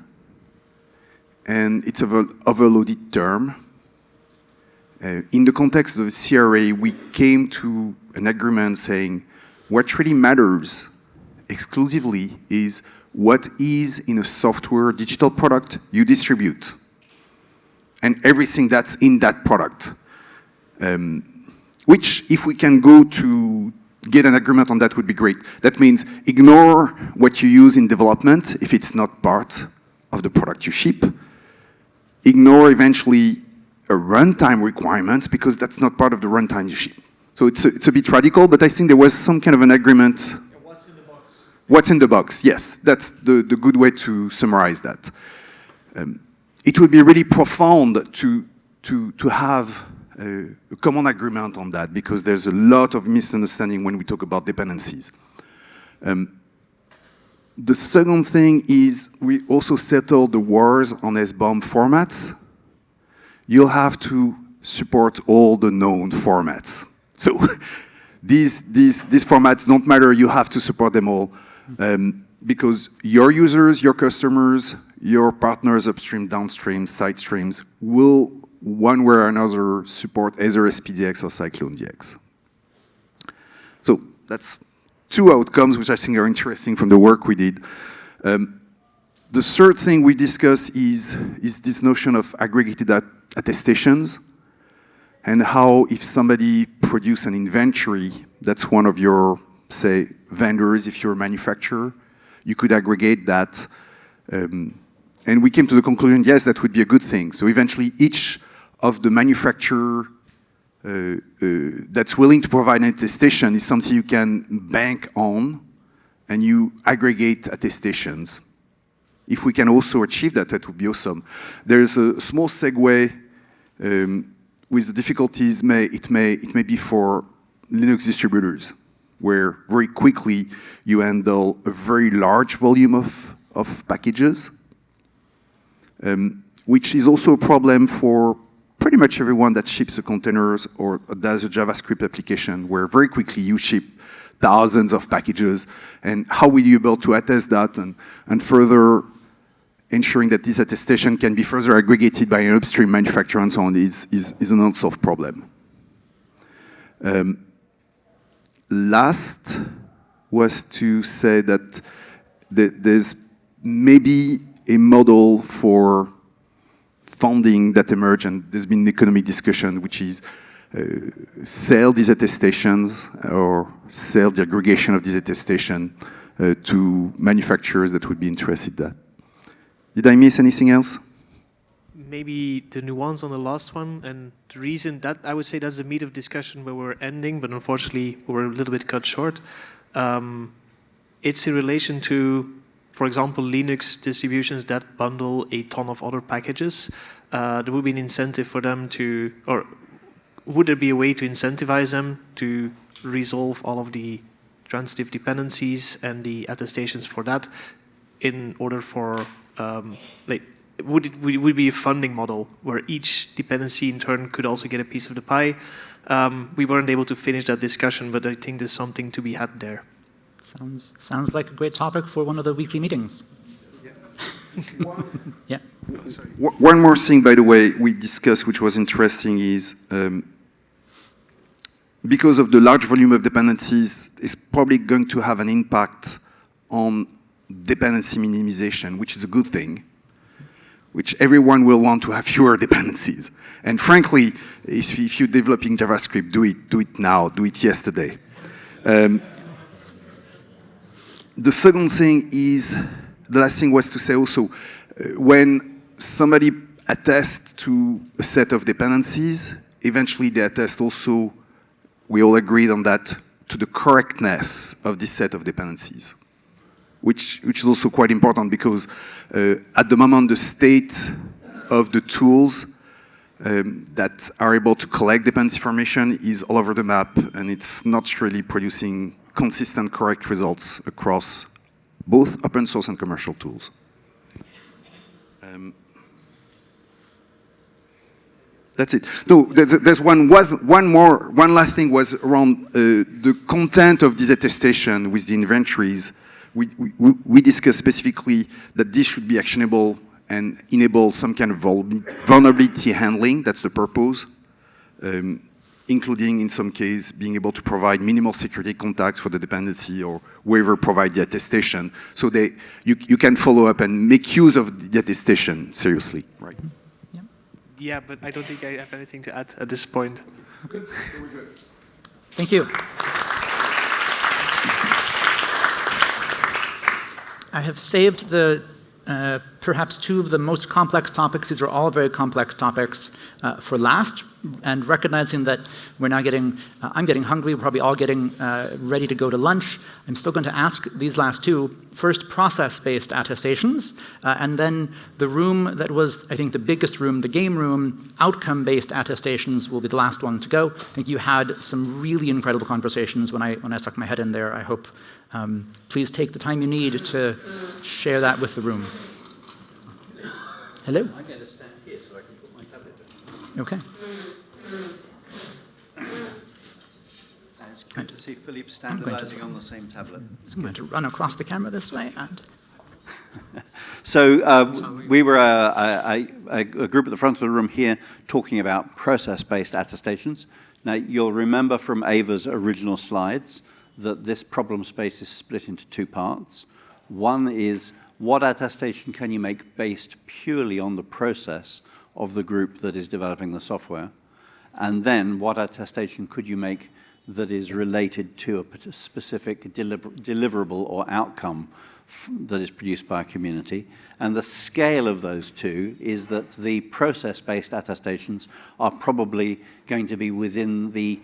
And it's an overloaded term. In the context of the CRA, we came to an agreement saying what really matters exclusively is what is in a software digital product you distribute. and everything that's in that product. Which, if we can go to get an agreement on that, would be great. That means ignore what you use in development if it's not part of the product you ship. Ignore eventually a runtime requirements because that's not part of the runtime you ship. So it's a bit radical, but I think there was some kind of an agreement. What's in the box? What's in the box, yes. That's the good way to summarize that. It would be really profound to have a common agreement on that because there's a lot of misunderstanding when we talk about dependencies. The second thing is we also settled the wars on SBOM formats. You'll have to support all the known formats. So these formats don't matter, you have to support them all because your users, your customers, your partners upstream, downstream, side streams will one way or another support either SPDX or CycloneDX. So that's two outcomes which I think are interesting from the work we did. The third thing we discuss is this notion of aggregated attestations and how if somebody produce an inventory, that's one of your, say, vendors, if you're a manufacturer, you could aggregate that. And we came to the conclusion, yes, that would be a good thing. So eventually each of the manufacturer that's willing to provide an attestation is something you can bank on and you aggregate attestations. If we can also achieve that, that would be awesome. There's a small segue with the difficulties it may be for Linux distributors, where very quickly you handle a very large volume of packages, which is also a problem for pretty much everyone that ships a containers or does a JavaScript application, where very quickly you ship thousands of packages, and how will you be able to attest that and further ensuring that this attestation can be further aggregated by an upstream manufacturer and so on is an unsolved problem. Last was to say that there's maybe a model for funding that emerged, and there's been an economic discussion, which is sell these attestations or sell the aggregation of these attestations to manufacturers that would be interested in that. Did I miss anything else? Maybe the nuance on the last one, and the reason that I would say that's the meat of discussion where we're ending, but unfortunately we're a little bit cut short. It's in relation to, for example, Linux distributions that bundle a ton of other packages. There would be an incentive for them to, or would there be a way to incentivize them to resolve all of the transitive dependencies and the attestations for that in order for, would it be a funding model where each dependency in turn could also get a piece of the pie? We weren't able to finish that discussion, but I think there's something to be had there. Sounds like a great topic for one of the weekly meetings. Yeah. One more thing, by the way, we discussed, which was interesting, is because of the large volume of dependencies, it's probably going to have an impact on dependency minimization, which is a good thing, which everyone will want to have fewer dependencies. And frankly, if you're developing JavaScript, do it now, do it yesterday. The second thing is, the last thing was to say also, when somebody attests to a set of dependencies, eventually they attest also, we all agreed on that, to the correctness of this set of dependencies, which is also quite important because at the moment the state of the tools that are able to collect dependency information is all over the map, and it's not really producing consistent, correct results across both open source and commercial tools. That's it. No, there's one last thing was around the content of this attestation with the inventories. We discussed specifically that this should be actionable and enable some kind of vulnerability handling. That's the purpose. Including, in some case, being able to provide minimal security contacts for the dependency or whoever provide the attestation, so you can follow up and make use of the attestation seriously. Right. Yeah. Yeah, but I don't think I have anything to add at this point. Okay. Thank you. I have saved the perhaps two of the most complex topics. These are all very complex topics for last, and recognizing that we're now getting, I'm getting hungry, we're probably all getting ready to go to lunch. I'm still going to ask these last two. First, process-based attestations, and then the room that was, I think, the biggest room, the game room, outcome-based attestations will be the last one to go. I think you had some really incredible conversations when I stuck my head in there. I hope please take the time you need to share that with the room. Hello? I'm going to stand here so I can put my tablet down. Okay. It's good to see Philippe standardizing on the same tablet. I'm going to run across the camera this way. And So we were a group at the front of the room here talking about process-based attestations. Now, you'll remember from Ava's original slides that this problem space is split into two parts. One is, what attestation can you make based purely on the process of the group that is developing the software? And then, what attestation could you make that is related to a specific deliverable or outcome that is produced by a community? And the scale of those two is that the process-based attestations are probably going to be within the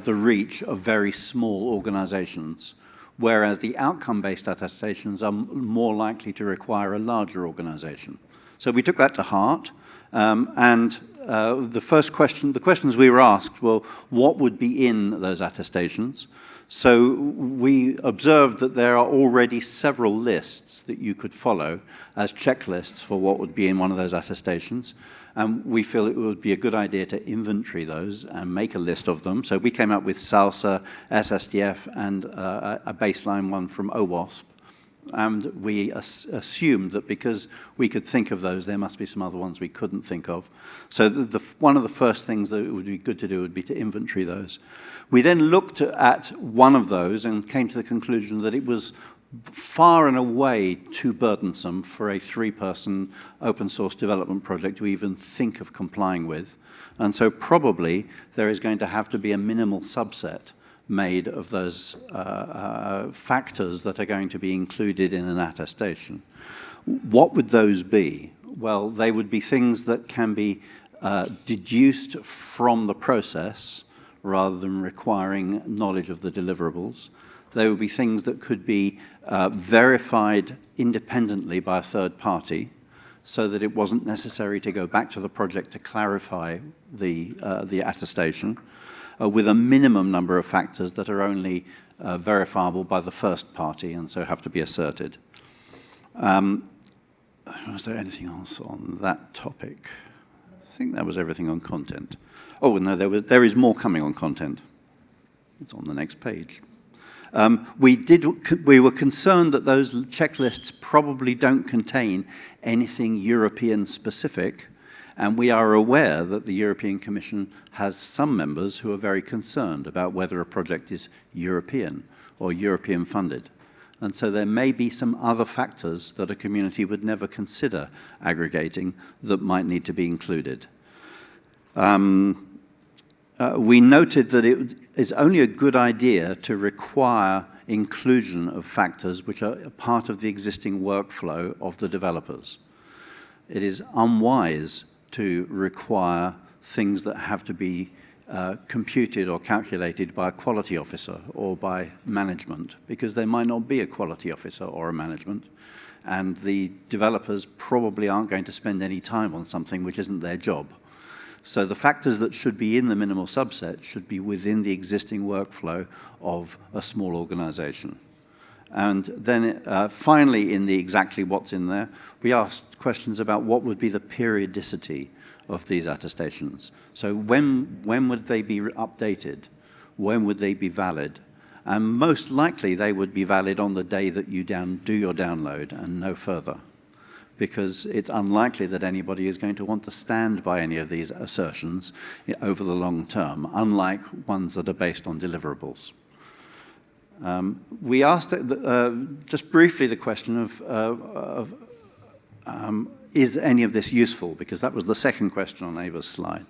reach of very small organizations, whereas the outcome-based attestations are more likely to require a larger organization. So we took that to heart, and the questions we were asked were, what would be in those attestations? So we observed that there are already several lists that you could follow as checklists for what would be in one of those attestations. And we feel it would be a good idea to inventory those and make a list of them. So we came up with SALSA, SSDF, and a baseline one from OWASP. And we assumed that because we could think of those, there must be some other ones we couldn't think of. So one of the first things that it would be good to do would be to inventory those. We then looked at one of those and came to the conclusion that it was far and away too burdensome for a 3-person open source development project to even think of complying with. And so probably there is going to have to be a minimal subset made of those factors that are going to be included in an attestation. What would those be? Well, they would be things that can be deduced from the process rather than requiring knowledge of the deliverables. They would be things that could be verified independently by a third party so that it wasn't necessary to go back to the project to clarify the attestation, with a minimum number of factors that are only verifiable by the first party and so have to be asserted. Was there anything else on that topic? I think that was everything on content. Oh, no, there is more coming on content. It's on the next page. We were concerned that those checklists probably don't contain anything European specific, and we are aware that the European Commission has some members who are very concerned about whether a project is European or European funded. And so there may be some other factors that a community would never consider aggregating that might need to be included. We noted that it is only a good idea to require inclusion of factors which are part of the existing workflow of the developers. It is unwise to require things that have to be computed or calculated by a quality officer or by management, because there might not be a quality officer or a management, and the developers probably aren't going to spend any time on something which isn't their job. So the factors that should be in the minimal subset should be within the existing workflow of a small organization. And then finally, in the exactly what's in there, we asked questions about what would be the periodicity of these attestations. So when would they be updated? When would they be valid? And most likely they would be valid on the day that you do your download and no further, because it's unlikely that anybody is going to want to stand by any of these assertions over the long term, unlike ones that are based on deliverables. We asked just briefly the question of is any of this useful? Because that was the second question on Ava's slide.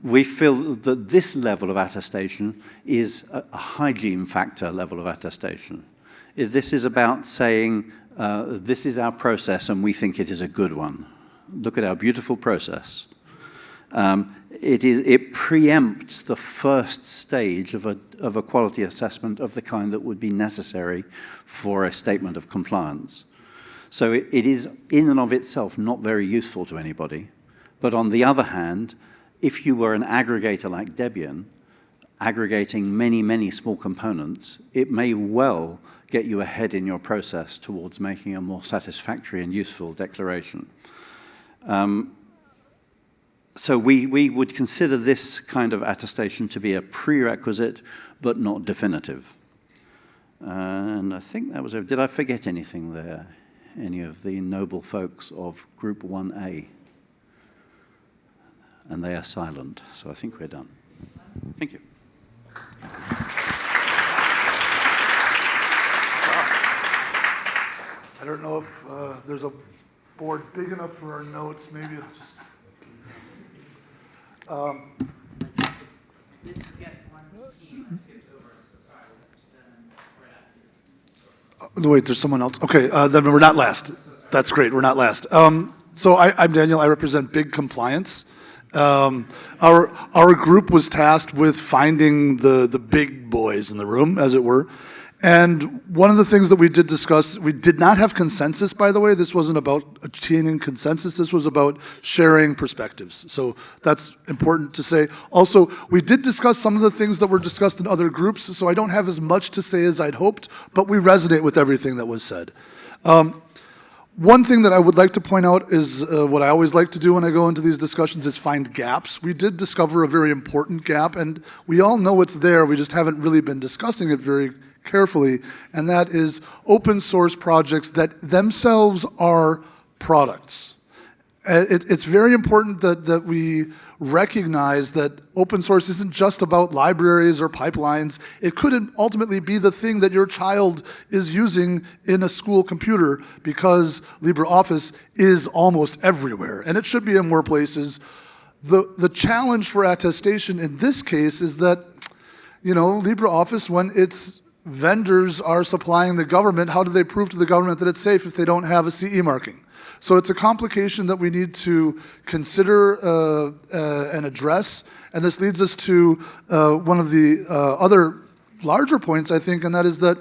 We feel that this level of attestation is a hygiene factor level of attestation. This is about saying, this is our process and we think it is a good one. Look at our beautiful process. It preempts the first stage of a quality assessment of the kind that would be necessary for a statement of compliance. So it is in and of itself not very useful to anybody. But on the other hand, if you were an aggregator like Debian, aggregating many, many small components, it may well get you ahead in your process towards making a more satisfactory and useful declaration. So we would consider this kind of attestation to be a prerequisite, but not definitive. And I think that was it. Did I forget anything there? Any of the noble folks of Group 1A? And they are silent, so I think we're done. Thank you. I don't know if there's a board big enough for our notes. Maybe I'll just... wait, there's someone else. Okay, then we're not last. That's great, we're not last. So I'm Daniel, I represent Big Compliance. Our group was tasked with finding the big boys in the room, as it were. And one of the things that we did discuss, we did not have consensus, by the way. This wasn't about attaining consensus. This was about sharing perspectives. So that's important to say. Also, we did discuss some of the things that were discussed in other groups, so I don't have as much to say as I'd hoped, but we resonate with everything that was said. One thing that I would like to point out is what I always like to do when I go into these discussions is find gaps. We did discover a very important gap, and we all know it's there. We just haven't really been discussing it very carefully, and that is open source projects that themselves are products. It's very important that we recognize that open source isn't just about libraries or pipelines. It could ultimately be the thing that your child is using in a school computer, because LibreOffice is almost everywhere, and it should be in more places. The challenge for attestation in this case is that, LibreOffice, when its vendors are supplying the government, how do they prove to the government that it's safe if they don't have a CE marking? So it's a complication that we need to consider and address. And this leads us to one of the other larger points, I think, and that is that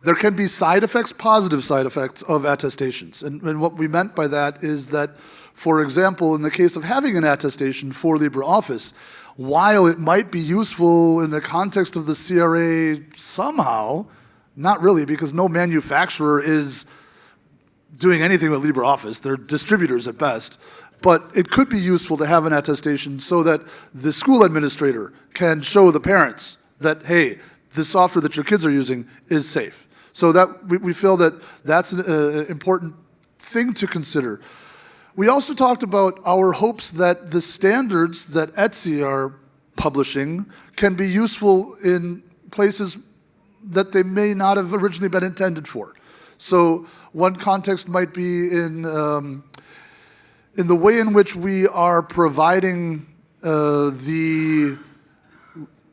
there can be side effects, positive side effects of attestations. And what we meant by that is that, for example, in the case of having an attestation for LibreOffice, while it might be useful in the context of the CRA somehow, not really, because no manufacturer is doing anything with LibreOffice. They're distributors at best. But it could be useful to have an attestation so that the school administrator can show the parents that, hey, the software that your kids are using is safe. So that we feel that that's an important thing to consider. We also talked about our hopes that the standards that Etsy are publishing can be useful in places that they may not have originally been intended for. So one context might be in the way in which we are providing the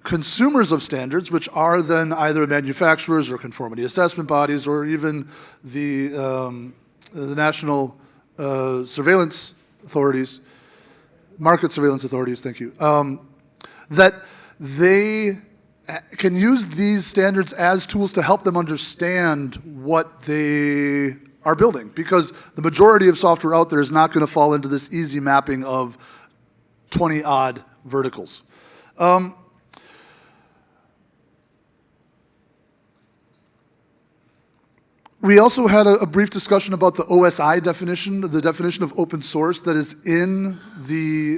consumers of standards, which are then either manufacturers or conformity assessment bodies or even the national surveillance authorities, market surveillance authorities, thank you, that they can use these standards as tools to help them understand what they are building, because the majority of software out there is not going to fall into this easy mapping of 20-odd verticals. We also had a brief discussion about the OSI definition, the definition of open source that is in the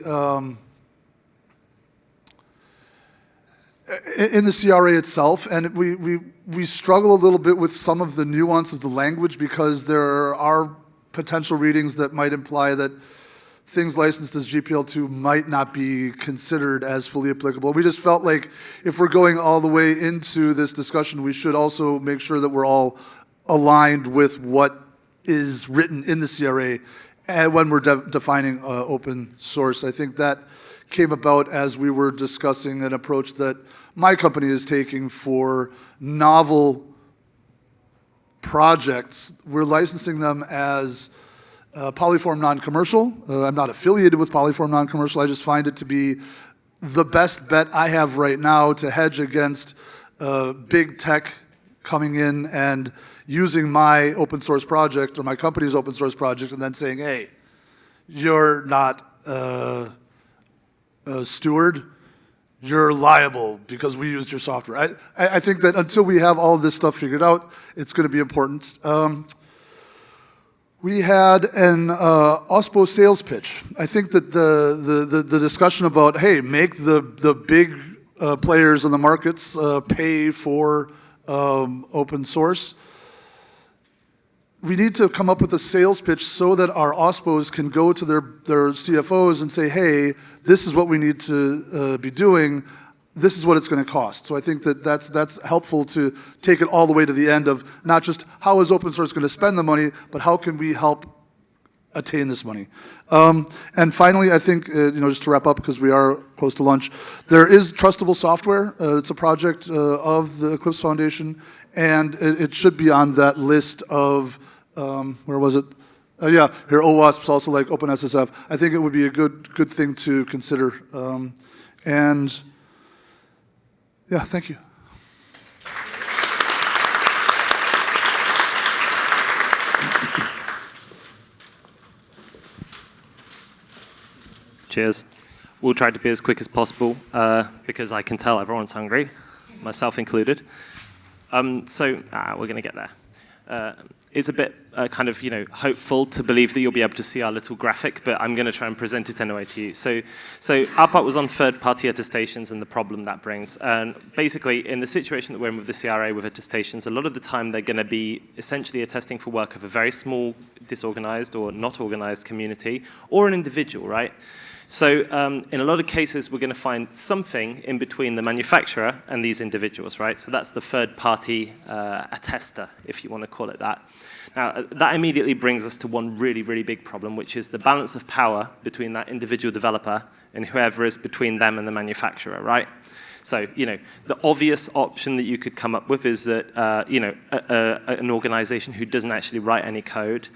CRA itself, and we struggle a little bit with some of the nuance of the language, because there are potential readings that might imply that things licensed as GPL2 might not be considered as fully applicable. We just felt like if we're going all the way into this discussion, we should also make sure that we're all aligned with what is written in the CRA and when we're defining open source. I think that came about as we were discussing an approach that my company is taking for novel projects. We're licensing them as Polyform non-commercial. I'm not affiliated with Polyform non-commercial. I just find it to be the best bet I have right now to hedge against big tech coming in and using my open source project or my company's open source project and then saying, hey, you're not a steward, you're liable because we used your software. I think that until we have all of this stuff figured out, it's going to be important. We had an OSPO sales pitch. I think that the discussion about, hey, make the big players in the markets pay for open source. We need to come up with a sales pitch so that our OSPOs can go to their CFOs and say, hey, this is what we need to be doing. This is what it's going to cost. So I think that that's helpful to take it all the way to the end of not just how is open source going to spend the money, but how can we help attain this money. And finally, I think, just to wrap up because we are close to lunch, there is Trustable Software. It's a project of the Eclipse Foundation, and it should be on that list of, where was it? Yeah, here, OWASP's also like OpenSSF. I think it would be a good thing to consider. And yeah, thank you. Cheers. We'll try to be as quick as possible because I can tell everyone's hungry, myself included. So we're going to get there. It's a bit kind of, hopeful to believe that you'll be able to see our little graphic, but I'm going to try and present it anyway to you. So our part was on third-party attestations and the problem that brings. And basically, in the situation that we're in with the CRA with attestations, a lot of the time they're going to be essentially attesting for work of a very small, disorganized or not organized community or an individual, right? So in a lot of cases, we're going to find something in between the manufacturer and these individuals, right? So that's the third-party attester, if you want to call it that. Now, that immediately brings us to one really, really big problem, which is the balance of power between that individual developer and whoever is between them and the manufacturer, right? So, the obvious option that you could come up with is that, an organization who doesn't actually write any code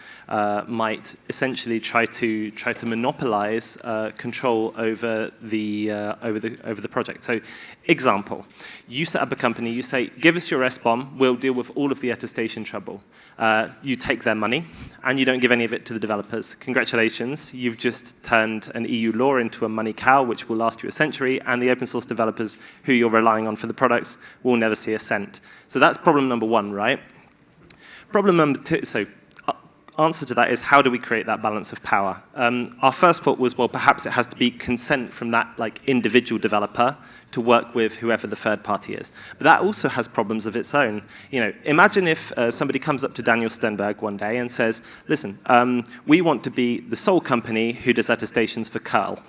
might essentially try to monopolize control over the project. So, example, you set up a company, you say, give us your SBOM, we'll deal with all of the attestation trouble. You take their money, and you don't give any of it to the developers. Congratulations, you've just turned an EU law into a money cow, which will last you a century, and the open source developers who you're relying on for the products will never see a cent. So that's problem number one, right? Problem number two, answer to that is how do we create that balance of power? Our first thought was, well, perhaps it has to be consent from that individual developer to work with whoever the third party is. But that also has problems of its own. Imagine if somebody comes up to Daniel Sternberg one day and says, listen, we want to be the sole company who does attestations for curl.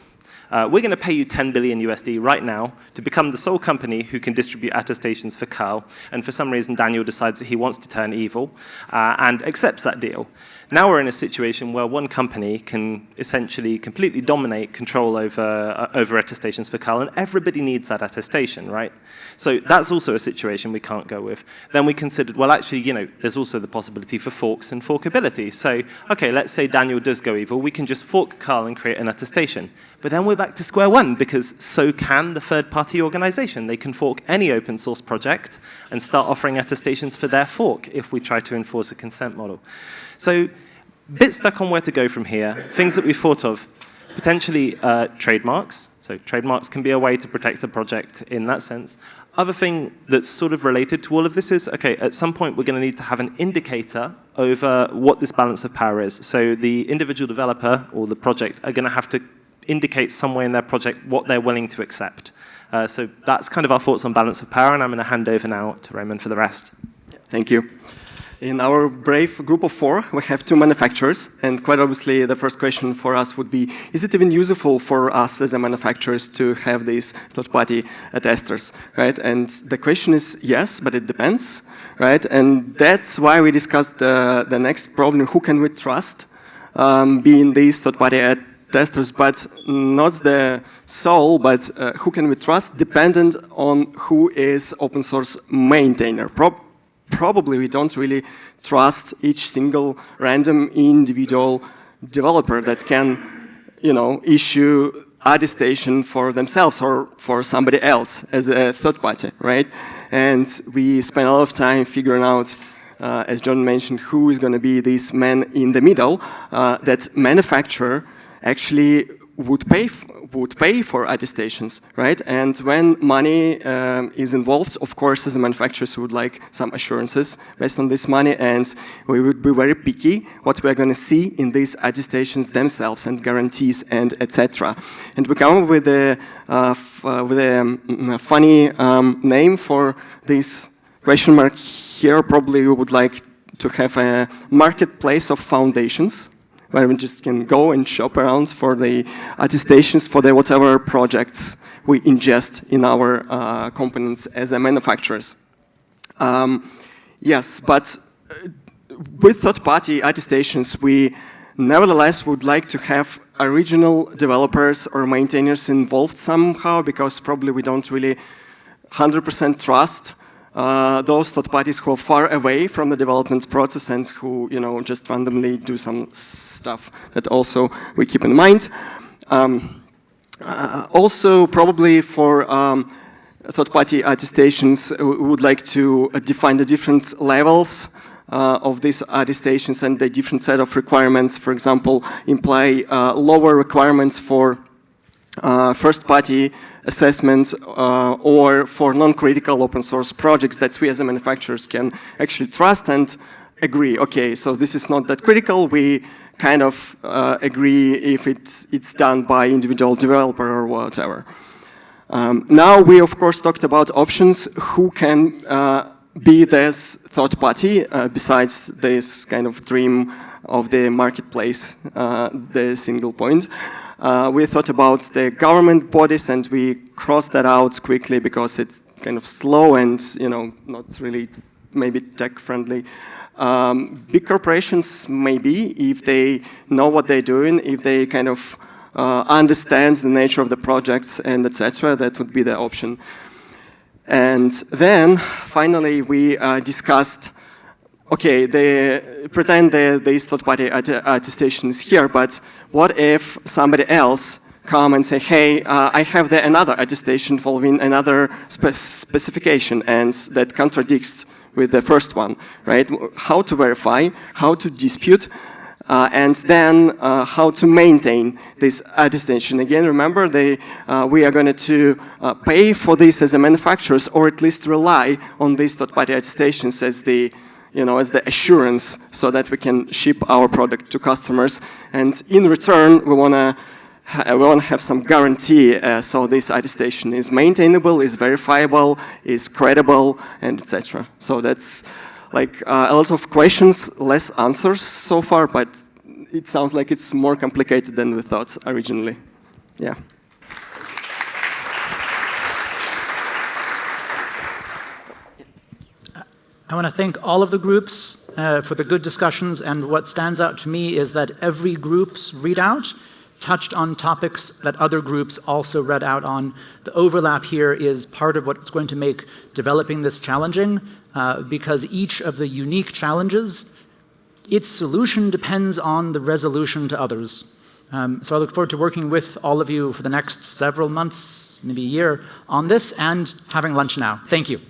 We're going to pay you 10 billion USD right now to become the sole company who can distribute attestations for curl. And for some reason, Daniel decides that he wants to turn evil and accepts that deal. Now we're in a situation where one company can essentially completely dominate control over attestations for curl, and everybody needs that attestation, right? So that's also a situation we can't go with. Then we considered, well, actually, there's also the possibility for forks and forkability. So, okay, let's say Daniel does go evil. We can just fork curl and create an attestation. But then we're back to square one, because so can the third-party organization. They can fork any open source project and start offering attestations for their fork if we try to enforce a consent model. So, bit stuck on where to go from here. Things that we've thought of, potentially trademarks. So trademarks can be a way to protect a project in that sense. Other thing that's sort of related to all of this is, okay, at some point we're going to need to have an indicator over what this balance of power is. So the individual developer or the project are going to have to indicate somewhere in their project what they're willing to accept. So that's kind of our thoughts on balance of power, and I'm going to hand over now to Raymond for the rest. Thank you. In our brave group of 4, we have 2 manufacturers, and quite obviously the first question for us would be, is it even useful for us as a manufacturers to have these third-party attesters, right? And the question is yes, but it depends, right? And that's why we discussed the next problem, who can we trust being these third-party testers, but not the soul, but who can we trust dependent on who is open source maintainer. Probably we don't really trust each single random individual developer that can, issue attestation for themselves or for somebody else as a third party, right? And we spend a lot of time figuring out, as John mentioned, who is going to be this man in the middle that manufacturer actually would pay for attestations, right? And when money is involved, of course, as a manufacturers would like some assurances based on this money, and we would be very picky what we're going to see in these attestations themselves and guarantees and etc. And we come up with a funny name for this question mark here. Probably we would like to have a marketplace of foundations, where we just can go and shop around for the attestations for the whatever projects we ingest in our components as a manufacturers. Yes, but with third-party attestations, we nevertheless would like to have original developers or maintainers involved somehow, because probably we don't really 100% trust those third parties who are far away from the development process and who, just randomly do some stuff that also we keep in mind. Also, probably for third-party attestations, we would like to define the different levels of these attestations and the different set of requirements. For example, imply lower requirements for first-party assessments or for non-critical open source projects that we as a manufacturers can actually trust and agree. Okay, so this is not that critical. We kind of agree if it's done by individual developer or whatever. Now we of course talked about options. Who can be this third party besides this kind of dream of the marketplace, the single point. We thought about the government bodies, and we crossed that out quickly because it's kind of slow and not really maybe tech friendly. Big corporations, maybe, if they know what they're doing, if they kind of understand the nature of the projects and etc., that would be the option. And then finally we discussed, okay, pretend these third-party attestations here, but what if somebody else come and say, hey, I have another attestation following another specification, and that contradicts with the first one, right? How to verify, how to dispute, and then how to maintain this attestation. Again, remember, we are going to pay for this as a manufacturers, or at least rely on these third-party attestations as the as the assurance, so that we can ship our product to customers. And in return, we want to have some guarantee, so this attestation is maintainable, is verifiable, is credible, and etc. So that's like a lot of questions, less answers so far, but it sounds like it's more complicated than we thought originally. Yeah. I want to thank all of the groups for the good discussions, and what stands out to me is that every group's readout touched on topics that other groups also read out on. The overlap here is part of what's going to make developing this challenging, because each of the unique challenges, its solution depends on the resolution to others. So I look forward to working with all of you for the next several months, maybe a year, on this, and having lunch now. Thank you.